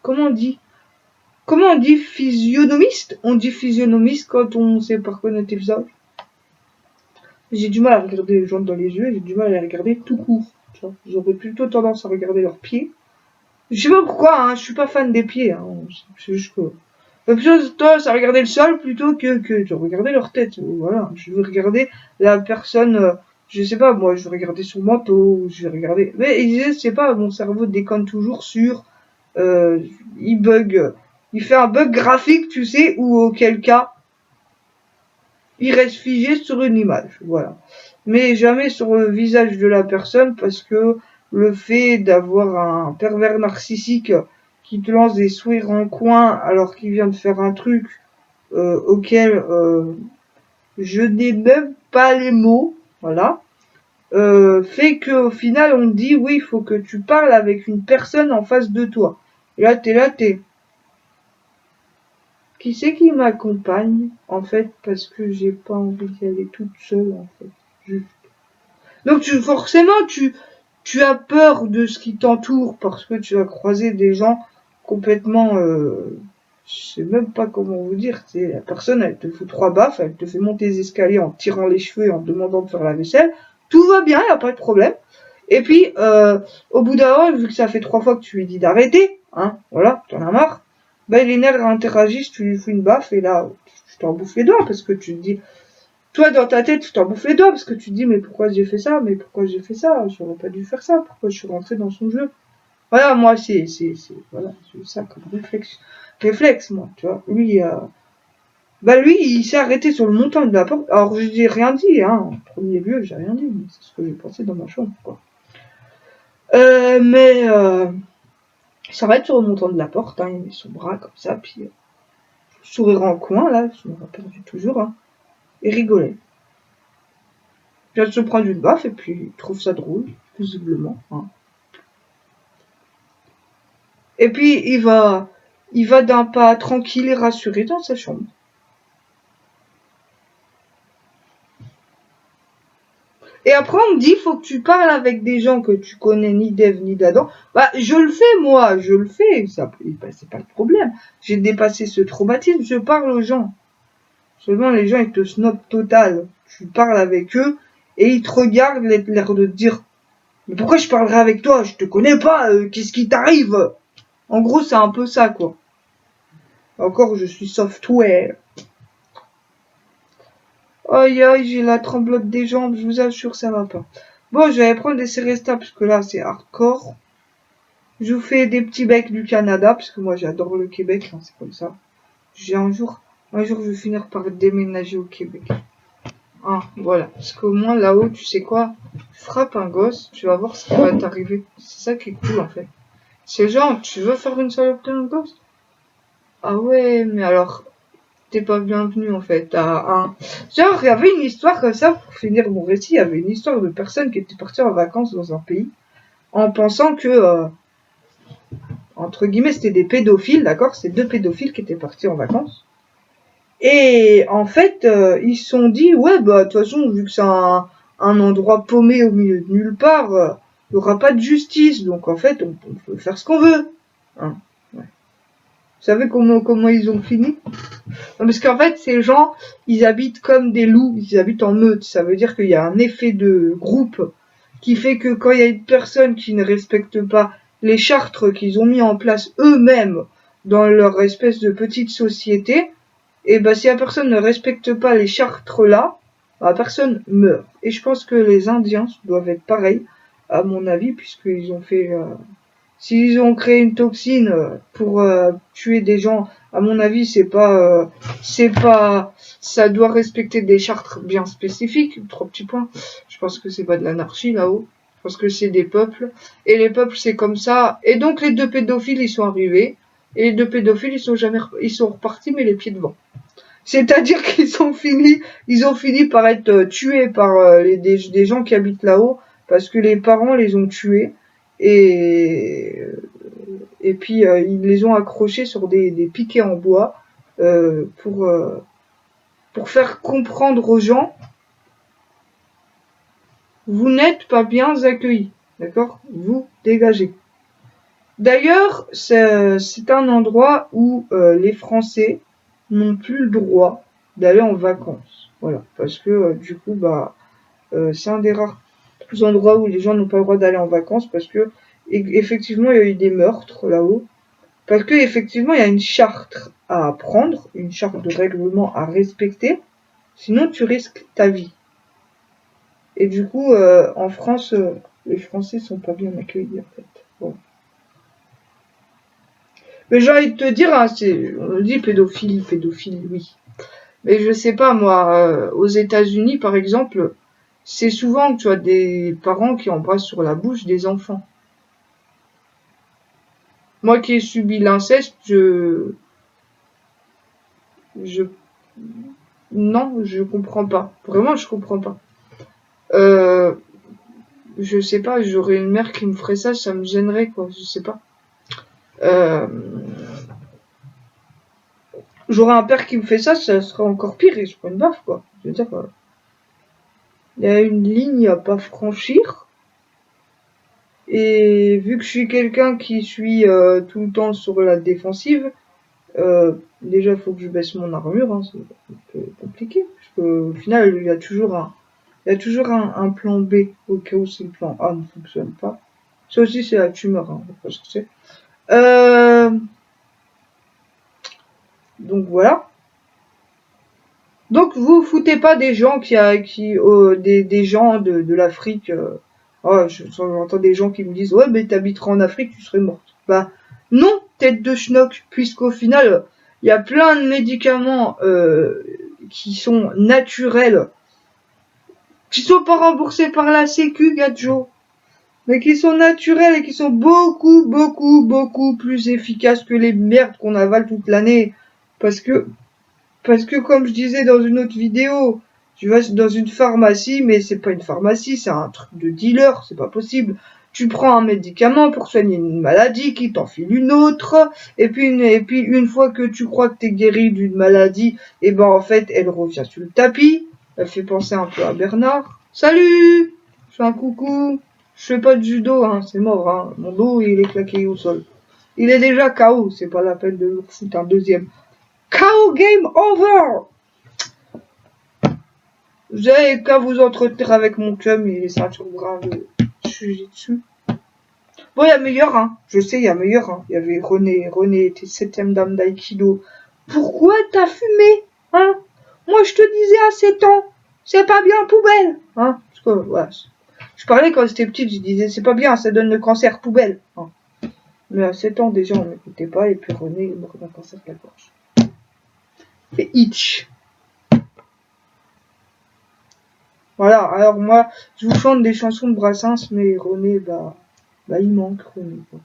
comment on dit physionomiste on dit physionomiste quand on sait pas reconnaître les visages. J'ai du mal à regarder les gens dans les yeux, j'ai du mal à les regarder tout court. J'aurais plutôt tendance à regarder leurs pieds. Je sais pas pourquoi, hein, je suis pas fan des pieds. Hein, c'est juste que... Plutôt tendance à regarder le sol plutôt que de regarder leur tête. Voilà, je veux regarder la personne... je sais pas, moi, je vais regarder son manteau, je vais regarder... Mais je sais pas, mon cerveau déconne toujours sur... il bug. Il fait un bug graphique, tu sais, ou auquel cas... il reste figé sur une image, voilà. Mais jamais sur le visage de la personne parce que le fait d'avoir un pervers narcissique qui te lance des sourires en coin alors qu'il vient de faire un truc auquel je n'ai même pas les mots, voilà, fait qu'au final on te dit oui, il faut que tu parles avec une personne en face de toi. Et là, t'es qui c'est qui m'accompagne, en fait, parce que j'ai pas envie d'y aller toute seule, en fait. Juste. Donc forcément, tu as peur de ce qui t'entoure parce que tu vas croiser des gens complètement, je sais même pas comment vous dire, la personne, elle te fout 3 baffes, elle te fait monter les escaliers en tirant les cheveux et en demandant de faire la vaisselle. Tout va bien, y a pas de problème. Et puis, au bout d'un moment, vu que ça fait 3 fois que tu lui dis d'arrêter, hein, voilà, t'en as marre, ben les nerfs interagissent, tu lui fous une baffe et là, tu t'en bouffes les doigts parce que tu te dis, toi dans ta tête, tu t'en bouffes les doigts parce que tu te dis, mais pourquoi j'ai fait ça, mais pourquoi j'ai fait ça, j'aurais pas dû faire ça, pourquoi je suis rentré dans son jeu. Voilà, moi, voilà, c'est ça comme réflexe, moi, tu vois. Lui, lui, il s'est arrêté sur le montant de la porte. Alors, je n'ai rien dit, hein. En premier lieu, j'ai rien dit, mais c'est ce que j'ai pensé dans ma chambre, quoi. Il s'arrête sur le montant de la porte, hein, il met son bras comme ça, puis sourire en coin, là, je me rappelle toujours, hein, et rigolait. Il vient de se prendre une baffe, et puis il trouve ça drôle, visiblement. Hein. Et puis il va d'un pas tranquille et rassuré dans sa chambre. Et après, on me dit, faut que tu parles avec des gens que tu connais ni d'Ève ni d'Adam. Bah, je le fais, moi, je le fais. Ça, c'est pas le problème. J'ai dépassé ce traumatisme, je parle aux gens. Seulement, les gens, ils te snobent total. Tu parles avec eux, et ils te regardent, l'air de te dire, mais pourquoi je parlerai avec toi? Je te connais pas, qu'est-ce qui t'arrive? En gros, c'est un peu ça, quoi. Encore, je suis software. Aïe aïe, j'ai la tremblote des jambes, je vous assure, ça va pas. Bon, je vais prendre des Céresta, parce que là, c'est hardcore. Je vous fais des petits becs du Canada, parce que moi, j'adore le Québec, hein, c'est comme ça. Un jour, je vais finir par déménager au Québec. Ah, voilà. Parce qu'au moins, là-haut, tu sais quoi? Frappe un gosse, tu vas voir ce qui va t'arriver. C'est ça qui est cool, en fait. C'est genre, tu veux faire une salope d'un gosse? Ah ouais, mais alors, t'es pas bienvenu en fait. Genre, il y avait une histoire comme ça, pour finir mon récit, il y avait une histoire de personnes qui étaient parties en vacances dans un pays en pensant que, entre guillemets, c'était des pédophiles, d'accord? C'est 2 pédophiles qui étaient partis en vacances. Et en fait, ils se sont dit, ouais, bah, de toute façon, vu que c'est un endroit paumé au milieu de nulle part, il n'y aura pas de justice, donc en fait, on peut faire ce qu'on veut. Hein, ouais. savez comment ils ont fini? Non, parce qu'en fait, ces gens, ils habitent comme des loups, ils habitent en meute. Ça veut dire qu'il y a un effet de groupe qui fait que quand il y a une personne qui ne respecte pas les chartres qu'ils ont mis en place eux-mêmes dans leur espèce de petite société, et ben si la personne ne respecte pas les chartres là, la personne meurt. Et je pense que les Indiens doivent être pareils, à mon avis, puisqu'ils ont fait... s'ils ont créé une toxine pour tuer des gens, à mon avis, c'est pas... ça doit respecter des chartres bien spécifiques. 3 petits points. Je pense que c'est pas de l'anarchie là-haut. Je pense que c'est des peuples. Et les peuples, c'est comme ça. Et donc, les 2 pédophiles, ils sont arrivés. Et les 2 pédophiles, ils sont repartis, mais les pieds devant. C'est-à-dire qu'ils ont fini par être tués par des gens qui habitent là-haut, parce que les parents les ont tués, et puis ils les ont accrochés sur des piquets en bois, pour faire comprendre aux gens, vous n'êtes pas bien accueillis, d'accord? Vous dégagez. D'ailleurs, c'est un endroit où les Français n'ont plus le droit d'aller en vacances. Voilà, parce que du coup, c'est un des rares endroits où les gens n'ont pas le droit d'aller en vacances, parce que effectivement, il y a eu des meurtres là-haut, parce que effectivement, il y a une charte à prendre, une charte de règlement à respecter, sinon tu risques ta vie. Et du coup, en France, les Français sont pas bien accueillis en fait. Bon. Mais j'ai envie de te dire, hein, on dit pédophilie, oui. Mais je sais pas, moi, aux États-Unis, par exemple, c'est souvent que tu as des parents qui embrassent sur la bouche des enfants. Moi qui ai subi l'inceste, non, je comprends pas. Vraiment, je comprends pas. Je sais pas, j'aurais une mère qui me ferait ça me gênerait, quoi, je sais pas. J'aurais un père qui me fait ça serait encore pire, et je prends une baffe, quoi. Je veux dire, il y a une ligne à pas franchir. Et vu que je suis quelqu'un qui suis tout le temps sur la défensive, déjà il faut que je baisse mon armure, hein, c'est un peu compliqué. Parce qu'au final, il y a toujours un plan B au cas où le plan A ne fonctionne pas. Ça aussi c'est la tumeur, hein, parce que c'est. Donc voilà. Donc vous foutez pas des gens des gens de l'Afrique. J'entends des gens qui me disent ouais mais t'habiteras en Afrique, tu serais morte. Bah non, tête de schnock, puisqu'au final il y a plein de médicaments qui sont naturels, qui sont pas remboursés par la Sécu, Gadjo, mais qui sont naturels et qui sont beaucoup beaucoup beaucoup plus efficaces que les merdes qu'on avale toute l'année, parce que comme je disais dans une autre vidéo, tu vas dans une pharmacie, mais c'est pas une pharmacie, c'est un truc de dealer, c'est pas possible. Tu prends un médicament pour soigner une maladie, qui t'en file une autre, et puis une fois que tu crois que t'es guéri d'une maladie, et ben en fait elle revient sur le tapis. Elle fait penser un peu à Bernard. Salut, je fais un coucou. Je fais pas de judo, hein, c'est mort, hein. Mon dos il est claqué au sol. Il est déjà KO, c'est pas la peine de foutre un deuxième. KO game over. Vous avez qu'à vous entretenir avec mon cum et les ceintures brun de Jujitsu. Bon, il y a meilleur, hein. Je sais, il y a meilleur, hein. Il y avait René était 7ème dame d'Aïkido. Pourquoi t'as fumé, hein? Moi, je te disais à 7 ans, c'est pas bien poubelle, hein. Parce que, ouais, je parlais quand j'étais petite, je disais, c'est pas bien, ça donne le cancer poubelle, hein. Mais à 7 ans, déjà, on m'écoutait pas, et puis René est mort d'un cancer de la gorge. Et itch. Voilà, alors moi, je vous chante des chansons de Brassens, mais René, il manque René, quoi.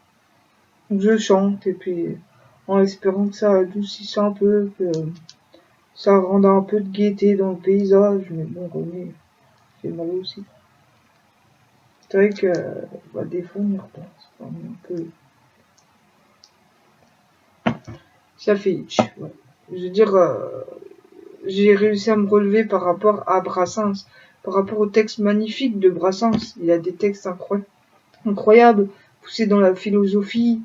Donc je chante, et puis, en espérant que ça adoucisse un peu, que ça rende un peu de gaieté dans le paysage, mais bon, René, c'est mal aussi. C'est vrai que, des fois, on y repense, enfin, un peu. Ça fait itch, ouais. Je veux dire, j'ai réussi à me relever par rapport à Brassens, par rapport au texte magnifique de Brassens. Il a des textes incroyables, poussés dans la philosophie.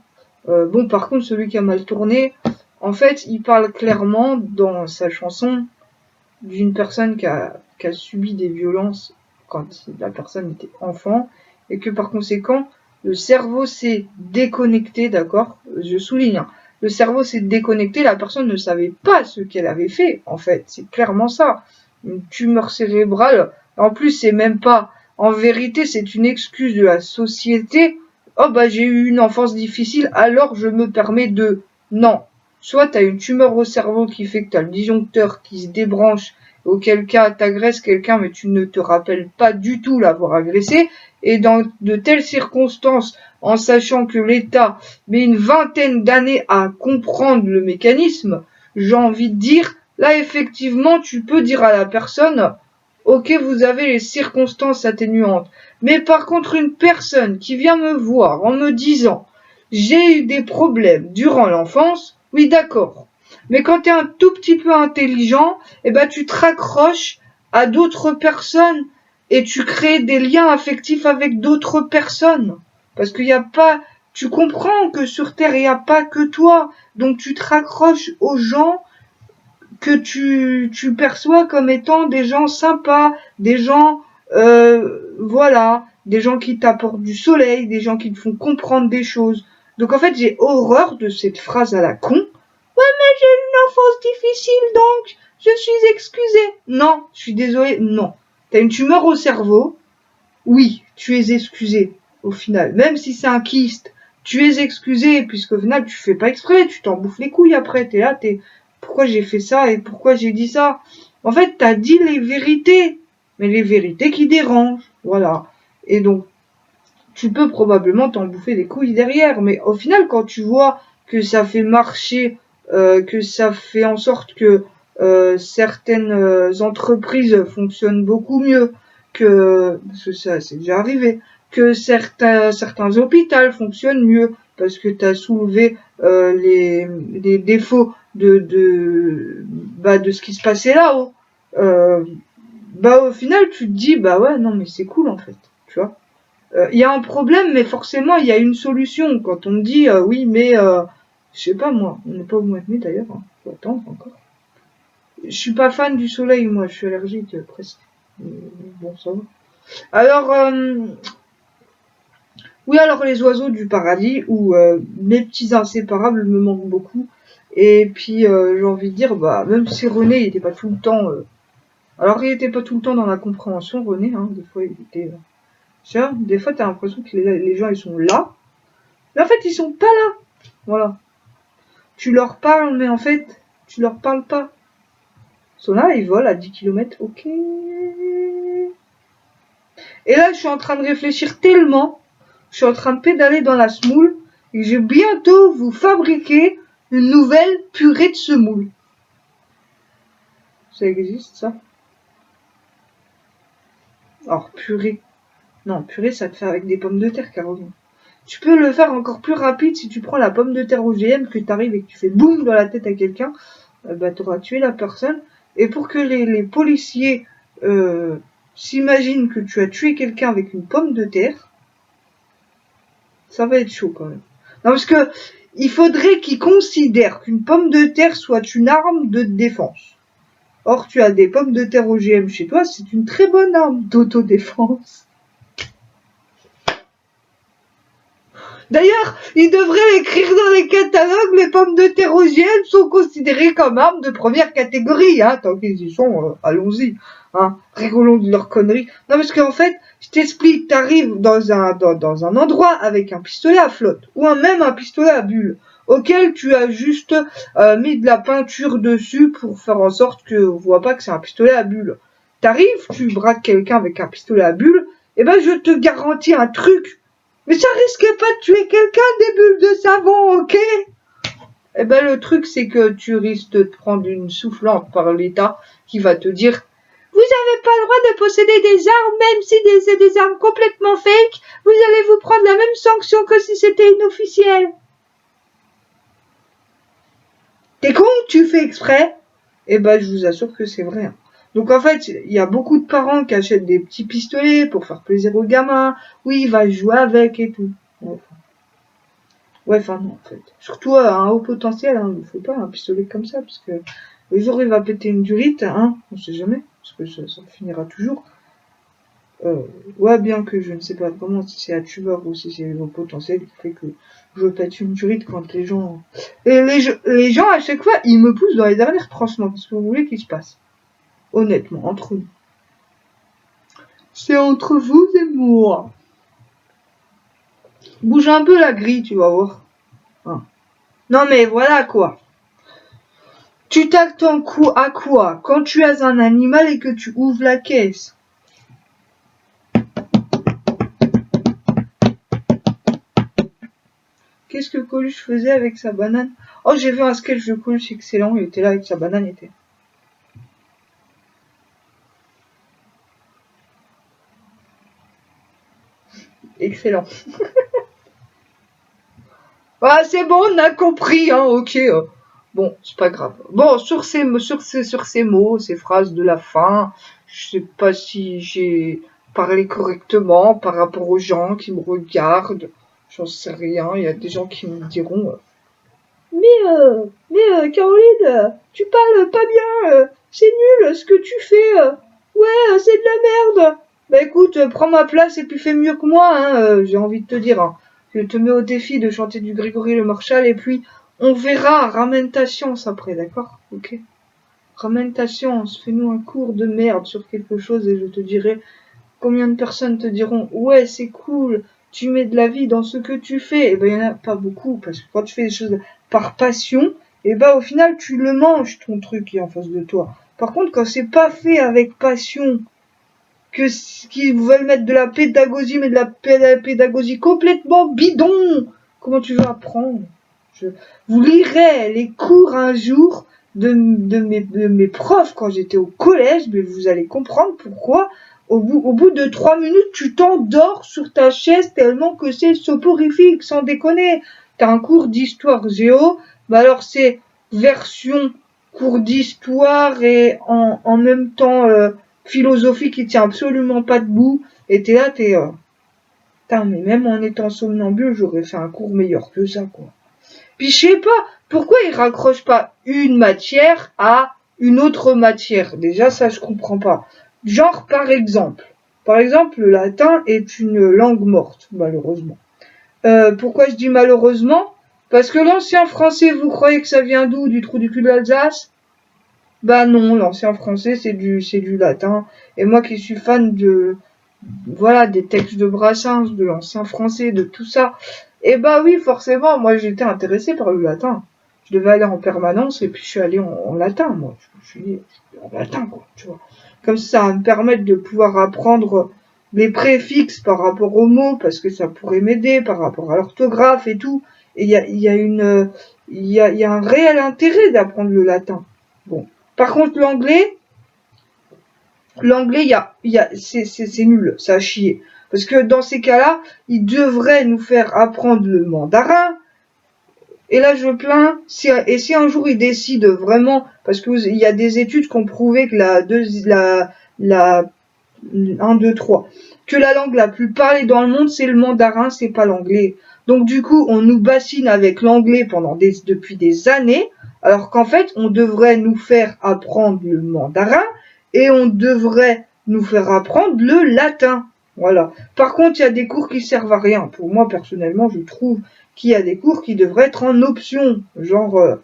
Bon, par contre, celui qui a mal tourné, En fait, il parle clairement dans sa chanson d'une personne qui a subi des violences quand la personne était enfant et que par conséquent, le cerveau s'est déconnecté, d'accord? Je souligne, hein. Le cerveau s'est déconnecté, la personne ne savait pas ce qu'elle avait fait, en fait. C'est clairement ça. Une tumeur cérébrale. En plus, c'est même pas... En vérité, c'est une excuse de la société. Oh bah j'ai eu une enfance difficile, alors je me permets de... Non. Soit t'as une tumeur au cerveau qui fait que t'as le disjoncteur qui se débranche, auquel cas t'agresses quelqu'un mais tu ne te rappelles pas du tout l'avoir agressé, et dans de telles circonstances, en sachant que l'État met une vingtaine d'années à comprendre le mécanisme, j'ai envie de dire, là effectivement tu peux dire à la personne, ok vous avez les circonstances atténuantes, mais par contre une personne qui vient me voir en me disant, j'ai eu des problèmes durant l'enfance, oui d'accord, mais quand tu es un tout petit peu intelligent, eh ben tu te raccroches à d'autres personnes et tu crées des liens affectifs avec d'autres personnes. Parce qu'il n'y a pas, tu comprends que sur Terre, il n'y a pas que toi. Donc tu te raccroches aux gens que tu perçois comme étant des gens sympas, des gens, voilà, des gens qui t'apportent du soleil, des gens qui te font comprendre des choses. Donc en fait, j'ai horreur de cette phrase à la con. Ouais, mais j'ai une enfance difficile, donc je suis excusée. Non, je suis désolée, non. T'as une tumeur au cerveau, oui, tu es excusé, au final. Même si c'est un kyste, tu es excusé, puisqu'au final, tu fais pas exprès, tu t'en bouffes les couilles après, t'es là, pourquoi j'ai fait ça et pourquoi j'ai dit ça? En fait, t'as dit les vérités, mais les vérités qui dérangent, voilà. Et donc, tu peux probablement t'en bouffer les couilles derrière, mais au final, quand tu vois que ça fait marcher, que ça fait en sorte que certaines entreprises fonctionnent beaucoup mieux, parce que ça c'est déjà arrivé, que certains hôpitaux fonctionnent mieux, parce que tu as soulevé les défauts de ce qui se passait là-haut. Au final, tu te dis, bah ouais, non, mais c'est cool en fait, tu vois. Il y a un problème, mais forcément, il y a une solution. Quand on me dit, oui, mais, je sais pas moi, on n'est pas au mois de mai d'ailleurs, hein. Faut attendre encore. Je suis pas fan du soleil, moi, je suis allergique presque. Bon, ça va. Alors, oui, alors les oiseaux du paradis, ou mes petits inséparables me manquent beaucoup. Et puis, j'ai envie de dire, bah, même si René, il était pas tout le temps... alors, il était pas tout le temps dans la compréhension, René, hein, des fois, il était... Tiens, des fois, t'as l'impression que les gens, ils sont là, mais en fait, ils sont pas là. Voilà. Tu leur parles, mais en fait, tu leur parles pas. Ils sont là, ils volent à 10 km, ok. Et là, je suis en train de réfléchir tellement, je suis en train de pédaler dans la semoule, et je vais bientôt vous fabriquer une nouvelle purée de semoule. Ça existe, ça? Alors, purée. Non, purée, ça te fait avec des pommes de terre, Caroline. Tu peux le faire encore plus rapide si tu prends la pomme de terre OGM, que tu arrives et que tu fais boum dans la tête à quelqu'un, bah tu auras tué la personne. Et pour que les policiers s'imaginent que tu as tué quelqu'un avec une pomme de terre, ça va être chaud quand même. Non, parce que il faudrait qu'ils considèrent qu'une pomme de terre soit une arme de défense. Or, tu as des pommes de terre OGM chez toi, c'est une très bonne arme d'autodéfense. D'ailleurs, ils devraient écrire dans les catalogues, les pommes de terre OGM sont considérées comme armes de première catégorie, hein, tant qu'ils y sont, allons-y, hein, rigolons de leurs conneries. Non, parce qu'en fait, je t'explique, t'arrives dans un endroit avec un pistolet à flotte, ou même un pistolet à bulles, auquel tu as juste mis de la peinture dessus pour faire en sorte qu'on voit pas que c'est un pistolet à bulles. T'arrives, tu braques quelqu'un avec un pistolet à bulles, et ben je te garantis un truc. Mais ça risque pas de tuer quelqu'un, des bulles de savon, ok? Eh ben, le truc, c'est que tu risques de te prendre une soufflante par l'État qui va te dire vous n'avez pas le droit de posséder des armes, même si c'est des armes complètement fake, vous allez vous prendre la même sanction que si c'était une officielle. T'es con, tu fais exprès? Eh ben, je vous assure que c'est vrai. Donc en fait, il y a beaucoup de parents qui achètent des petits pistolets pour faire plaisir aux gamins. Oui, il va jouer avec et tout. Ouais, enfin non, en fait. Surtout un haut potentiel, hein, il faut pas un pistolet comme ça, parce que le jour où il va péter une durite, hein, on sait jamais, parce que ça finira toujours. Ouais, bien que je ne sais pas vraiment si c'est un tueur ou si c'est le potentiel qui fait que je pète une durite quand les gens... Et les gens, à chaque fois, ils me poussent dans les dernières tranchements. Qu'est-ce que vous voulez qu'il se passe? Honnêtement, entre nous. C'est entre vous et moi. Bouge un peu la grille, tu vas voir. Hein. Non mais voilà quoi. Tu t'attends à quoi quand tu as un animal et que tu ouvres la caisse? Qu'est-ce que Coluche faisait avec sa banane? Oh, j'ai vu un sketch de Coluche excellent, il était là avec sa banane, était. Excellent. Ah, c'est bon, on a compris, hein, ok. Bon, c'est pas grave. Bon, sur ces mots, ces phrases de la fin, je sais pas si j'ai parlé correctement par rapport aux gens qui me regardent. J'en sais rien. Il y a des gens qui me diront Caroline, tu parles pas bien, c'est nul ce que tu fais, ouais, c'est de la merde. Bah écoute, prends ma place et puis fais mieux que moi, hein, j'ai envie de te dire. Hein. Je te mets au défi de chanter du Grégory Le Marchal et puis on verra, ramène ta science après, d'accord? Ok. Ramène ta science, fais-nous un cours de merde sur quelque chose et je te dirai combien de personnes te diront ouais c'est cool, tu mets de la vie dans ce que tu fais. Et ben il y en a pas beaucoup parce que quand tu fais des choses par passion, et ben au final tu le manges ton truc qui est en face de toi. Par contre quand c'est pas fait avec passion, que qu'ils veulent mettre de la pédagogie mais de la pédagogie complètement bidon, comment tu veux apprendre? Vous lirez les cours un jour de mes profs quand j'étais au collège, mais vous allez comprendre pourquoi au bout de 3 minutes, tu t'endors sur ta chaise tellement que c'est soporifique, sans déconner. T'as un cours d'histoire géo, bah alors c'est version cours d'histoire et en même temps philosophie qui tient absolument pas debout. Et t'es là, putain, mais même en étant somnambule, j'aurais fait un cours meilleur que ça, quoi. Puis je sais pas, pourquoi ils raccrochent pas une matière à une autre matière? Déjà, ça, je comprends pas. Genre, par exemple, le latin est une langue morte, malheureusement. Pourquoi je dis malheureusement? Parce que l'ancien français, vous croyez que ça vient d'où? Du trou du cul de l'Alsace? Bah non, l'ancien français, c'est du latin. Et moi qui suis fan voilà, des textes de Brassens, de l'ancien français, de tout ça, et bah oui, forcément, moi j'étais intéressée par le latin. Je devais aller en permanence et puis je suis allée en latin, moi. Je suis en latin, quoi, tu vois. Comme ça va me permettre de pouvoir apprendre les préfixes par rapport aux mots, parce que ça pourrait m'aider par rapport à l'orthographe et tout. Et il y a un réel intérêt d'apprendre le latin. Bon. Par contre, l'anglais, c'est nul, ça a chier. Parce que dans ces cas-là, ils devraient nous faire apprendre le mandarin. Et là, je plains. Et si un jour ils décident vraiment, parce que il y a des études qui ont prouvé que la 1, 2, 3, que la langue la plus parlée dans le monde, c'est le mandarin, c'est pas l'anglais. Donc du coup, on nous bassine avec l'anglais depuis des années, alors qu'en fait, on devrait nous faire apprendre le mandarin et on devrait nous faire apprendre le latin. Voilà. Par contre, il y a des cours qui servent à rien. Pour moi, personnellement, je trouve qu'il y a des cours qui devraient être en option, genre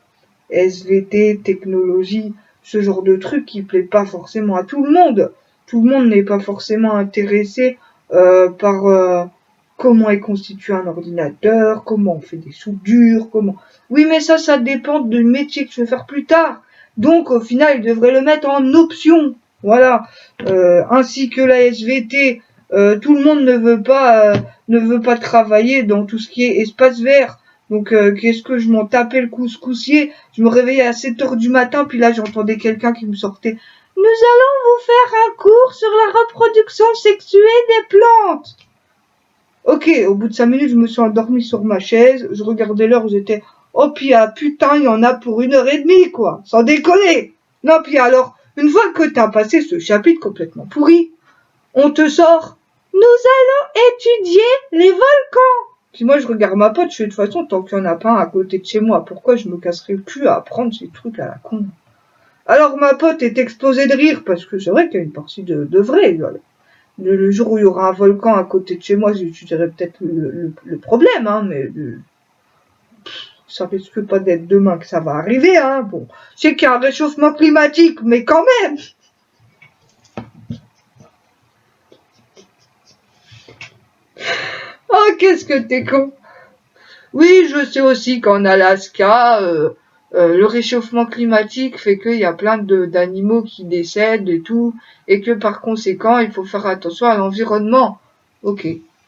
SVT, technologie, ce genre de truc qui plaît pas forcément à tout le monde. Tout le monde n'est pas forcément intéressé par comment est constitué un ordinateur, comment on fait des soudures, comment... Oui, mais ça dépend du métier que je vais faire plus tard. Donc, au final, ils devraient le mettre en option. Voilà. Ainsi que la SVT, tout le monde ne veut pas travailler dans tout ce qui est espace vert. Donc, qu'est-ce que je m'en tapais le couscoussier? Je me réveillais à 7 heures du matin, puis là, j'entendais quelqu'un qui me sortait. Nous allons vous faire un cours sur la reproduction sexuée des plantes. Ok, au bout de 5 minutes, je me suis endormie sur ma chaise, je regardais l'heure, j'étais, oh putain, il y en a pour 1 heure et demie, quoi, sans déconner. Non, puis alors, une fois que t'as passé ce chapitre complètement pourri, on te sort, nous allons étudier les volcans. Puis moi, je regarde ma pote, je fais de toute façon, tant qu'il n'y en a pas un à côté de chez moi, pourquoi je me casserais le cul à apprendre ces trucs à la con? Alors ma pote est explosée de rire, parce que c'est vrai qu'il y a une partie de vrai. Voilà. Le jour où il y aura un volcan à côté de chez moi, j'étudierai peut-être le problème, hein, mais ça risque pas d'être demain que ça va arriver, hein. Bon, c'est qu'il y a un réchauffement climatique, mais quand même. Oh, qu'est-ce que t'es con. Oui, je sais aussi qu'en Alaska, le réchauffement climatique fait qu'il y a plein d'animaux qui décèdent et tout, et que par conséquent, il faut faire attention à l'environnement. Ok,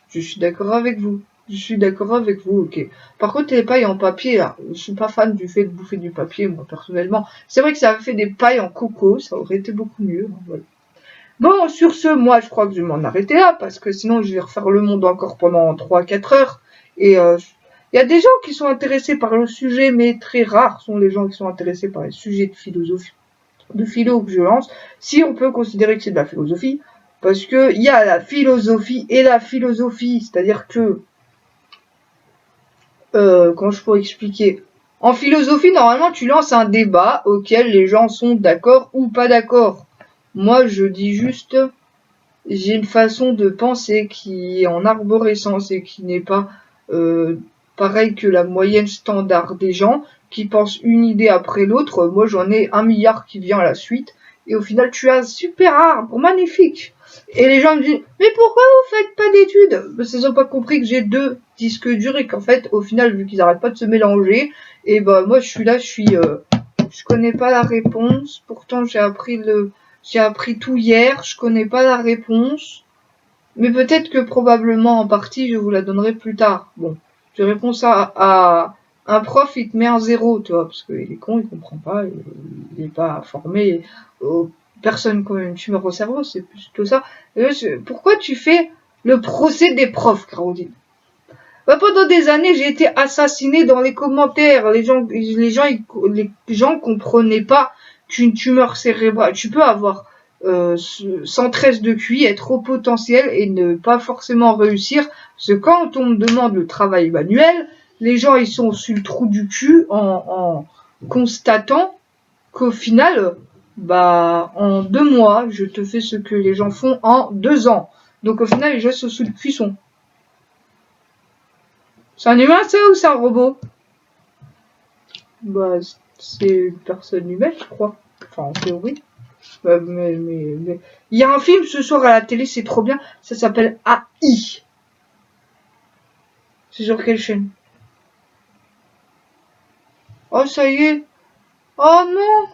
je suis d'accord avec vous. Je suis d'accord avec vous, ok. Par contre, les pailles en papier, là, je suis pas fan du fait de bouffer du papier, moi, personnellement. C'est vrai que ça avait fait des pailles en coco, ça aurait été beaucoup mieux. Hein, voilà. Bon, sur ce, moi, je crois que je vais m'en arrêter là, parce que sinon, je vais refaire le monde encore pendant 3 4 heures. Et il y a des gens qui sont intéressés par le sujet, mais très rares sont les gens qui sont intéressés par les sujets de philosophie, de philo que je lance, si on peut considérer que c'est de la philosophie. Parce que il y a la philosophie et la philosophie, c'est-à-dire que, comment je pourrais expliquer? En philosophie, normalement, tu lances un débat auquel les gens sont d'accord ou pas d'accord. Moi, je dis juste, j'ai une façon de penser qui est en arborescence et qui n'est pas pareil que la moyenne standard des gens qui pensent une idée après l'autre. Moi, j'en ai 1 milliard qui vient à la suite. Et au final, tu as un super arbre, magnifique. Et les gens me disent, mais pourquoi vous faites pas d'études? Parce qu'ils n'ont pas compris que j'ai 2 disques durs et qu'en fait, au final, vu qu'ils n'arrêtent pas de se mélanger, et ben moi, je suis là, je connais pas la réponse. Pourtant, j'ai appris tout hier, je connais pas la réponse, mais peut-être que probablement en partie je vous la donnerai plus tard. Bon, tu réponds ça à un prof, il te met un 0, tu vois, parce qu'il est con, il comprend pas, il est pas formé. Personne qui a une tumeur au cerveau, c'est plutôt ça. Pourquoi tu fais le procès des profs, Caroline? Bah, pendant des années, j'ai été assassinée dans les commentaires. Les gens comprenaient pas qu'une tumeur cérébrale, tu peux avoir 113 de QI, être au potentiel et ne pas forcément réussir. Parce que quand on me demande le travail manuel, les gens ils sont sur le trou du cul en constatant qu'au final, bah en 2 mois, je te fais ce que les gens font en 2 ans. Donc au final, les gens sont sous le cuisson. C'est un humain, ça, ou c'est un robot? Bah, c'est une personne humaine, je crois. Enfin, en théorie. Bah, mais... Il y a un film ce soir à la télé, c'est trop bien. Ça s'appelle AI. C'est sur quelle chaîne? Oh, ça y est. Oh non.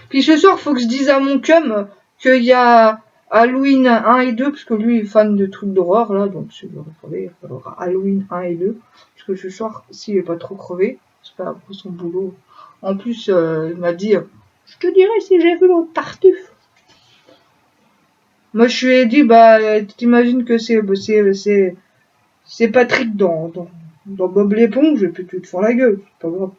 Puis ce soir, faut que je dise à mon cum qu'il y a Halloween 1 et 2, parce que lui est fan de trucs d'horreur, là. Donc, si vous regardez, il y aura Halloween 1 et 2. Parce que ce soir, s'il est pas trop crevé, c'est pas après son boulot. En plus, il m'a dit, je te dirai si j'ai vu l'autre Tartuffe. Moi, je lui ai dit, bah, t'imagines que c'est Patrick dans Bob l'éponge, et puis tu te fends la gueule, c'est pas grave.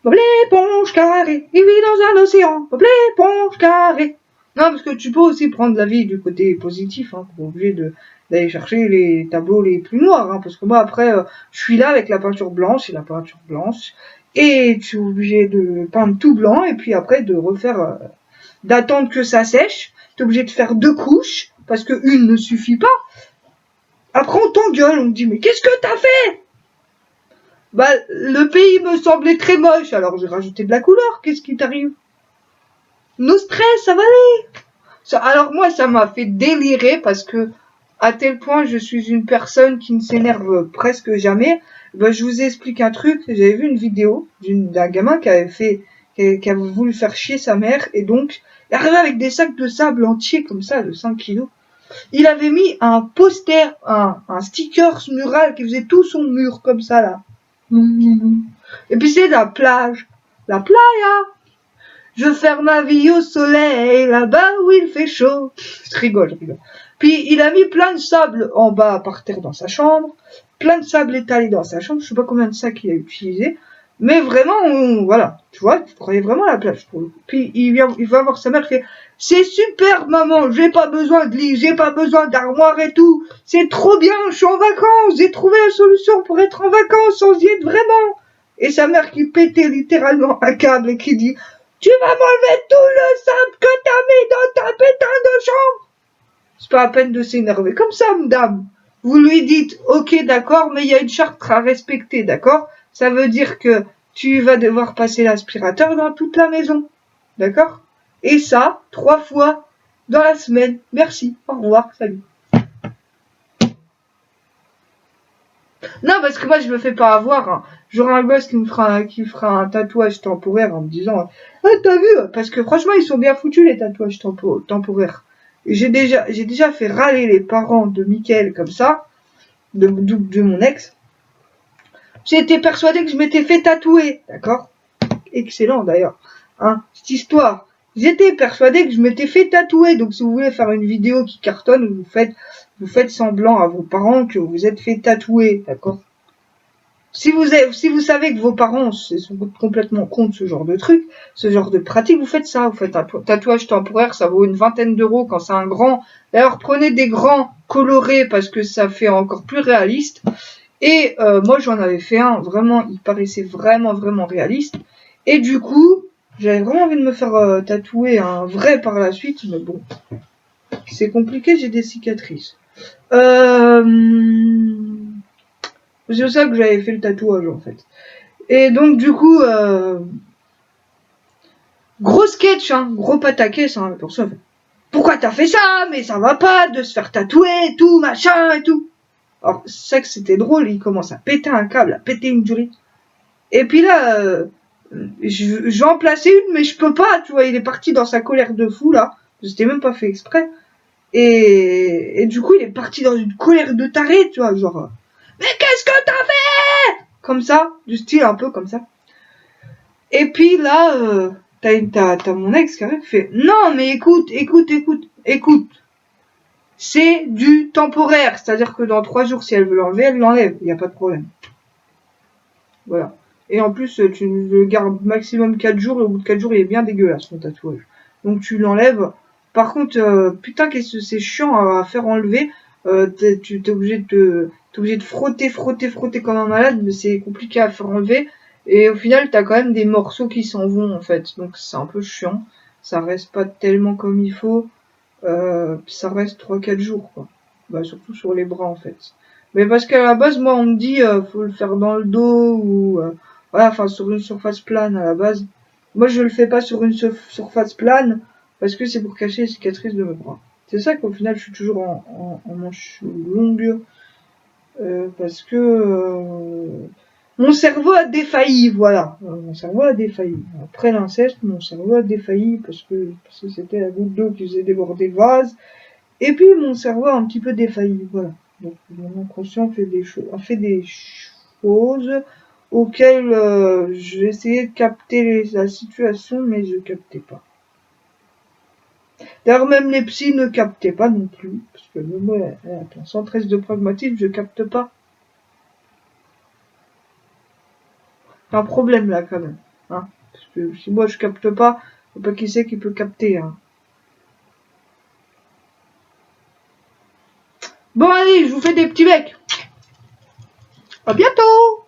Bob l'éponge carré, il vit dans un océan. Bob l'éponge carré. Non, parce que tu peux aussi prendre la vie du côté positif, hein, pas obligé d'aller chercher les tableaux les plus noirs, hein, parce que moi après, je suis là avec la peinture blanche et la peinture blanche, et tu es obligé de peindre tout blanc, et puis après de refaire, d'attendre que ça sèche, tu es obligé de faire 2 couches, parce que une ne suffit pas. Après on t'engueule, on me dit, mais qu'est-ce que t'as fait? Bah, le pays me semblait très moche, alors j'ai rajouté de la couleur, qu'est-ce qui t'arrive? No stress, ça va aller. Alors moi, ça m'a fait délirer parce que, à tel point, je suis une personne qui ne s'énerve presque jamais. Ben, je vous explique un truc. J'avais vu une vidéo d'un gamin qui avait voulu faire chier sa mère, et donc, il arrivait avec des sacs de sable entiers, comme ça, de 5 kilos. Il avait mis un poster, un sticker mural qui faisait tout son mur, comme ça, là. Et puis c'est la plage. La playa. Je ferme ma vie au soleil, là-bas où il fait chaud. Je rigole. Puis il a mis plein de sable en bas par terre dans sa chambre, plein de sable étalé dans sa chambre, je sais pas combien de sacs il a utilisé, mais vraiment, voilà, tu vois, tu croyais vraiment à la plage pour le coup. Puis il va voir sa mère, il fait, C'est super, maman, j'ai pas besoin de lit, j'ai pas besoin d'armoire et tout. C'est trop bien, je suis en vacances, j'ai trouvé la solution pour être en vacances sans y être vraiment. Et sa mère qui pétait littéralement un câble et qui dit, tu vas m'enlever tout le sable que t'as mis dans ta putain de chambre. C'est pas la peine de s'énerver comme ça, madame. Vous lui dites, ok, d'accord, mais il y a une charte à respecter, d'accord? Ça veut dire que tu vas devoir passer l'aspirateur dans toute la maison, d'accord? Et ça, 3 fois dans la semaine. Merci, au revoir, salut. Non, parce que moi, je me fais pas avoir. Hein. J'aurai un gosse qui me fera un tatouage temporaire en me disant, ah, t'as vu? Parce que franchement, ils sont bien foutus, les tatouages temporaires. J'ai déjà fait râler les parents de Mickaël comme ça, de mon ex. J'étais persuadée que je m'étais fait tatouer, d'accord? Excellent d'ailleurs, hein, cette histoire. J'étais persuadée que je m'étais fait tatouer, donc si vous voulez faire une vidéo qui cartonne, vous faites semblant à vos parents que vous êtes fait tatouer, d'accord? Si vous savez que vos parents sont complètement contre ce genre de truc, ce genre de pratique, vous faites ça, vous faites un tatouage temporaire, ça vaut une vingtaine d'euros quand c'est un grand. D'ailleurs, prenez des grands colorés parce que ça fait encore plus réaliste. Et moi, j'en avais fait un, vraiment, il paraissait vraiment, vraiment réaliste. Et du coup, j'avais vraiment envie de me faire tatouer un vrai par la suite, mais bon, c'est compliqué, j'ai des cicatrices. C'est pour ça que j'avais fait le tatouage, en fait. Et donc, du coup, gros sketch, hein, gros pataquès, hein, pour ça. Pourquoi t'as fait ça? Mais ça va pas de se faire tatouer et tout, machin et tout. Alors, c'est ça que c'était drôle, il commence à péter un câble, à péter une durée. Et puis là, je vais en placer une, mais je peux pas, tu vois, il est parti dans sa colère de fou, là. C'était même pas fait exprès. Et du coup, il est parti dans une colère de taré, tu vois, genre, mais qu'est-ce que t'as fait? Comme ça, du style un peu comme ça. Et puis là, t'as mon ex qui arrive, qui fait, non, mais écoute. C'est du temporaire, c'est-à-dire que dans 3 jours, si elle veut l'enlever, elle l'enlève, il n'y a pas de problème. Voilà. Et en plus, tu le gardes maximum 4 jours, et au bout de 4 jours, il est bien dégueulasse, ton tatouage. Donc tu l'enlèves. Par contre, putain, qu'est-ce que c'est chiant à faire enlever. T'es obligé de frotter comme un malade, mais c'est compliqué à faire enlever. Et au final, t'as quand même des morceaux qui s'en vont, en fait. Donc c'est un peu chiant. Ça reste pas tellement comme il faut. Ça reste 3-4 jours, quoi. Bah, surtout sur les bras, en fait. Mais parce qu'à la base, moi, on me dit, faut le faire dans le dos ou, voilà, enfin, sur une surface plane à la base. Moi, je le fais pas sur une surface plane parce que c'est pour cacher les cicatrices de mes bras. C'est ça qu'au final, je suis toujours en manche longue parce que mon cerveau a défailli, voilà. Mon cerveau a défailli. Après l'inceste, mon cerveau a défailli parce que c'était la goutte d'eau qui faisait déborder le vase. Et puis mon cerveau a un petit peu défailli, voilà. Donc mon inconscient fait des choses auxquelles j'ai essayé de capter la situation, mais je captais pas. D'ailleurs, même les psys ne captaient pas non plus, parce que moi, attends, sans trace de pragmatisme, je capte pas. C'est un problème là quand même, hein. Parce que si moi je capte pas, je sais pas qui c'est qui peut capter, hein. Bon allez, je vous fais des petits becs. À bientôt!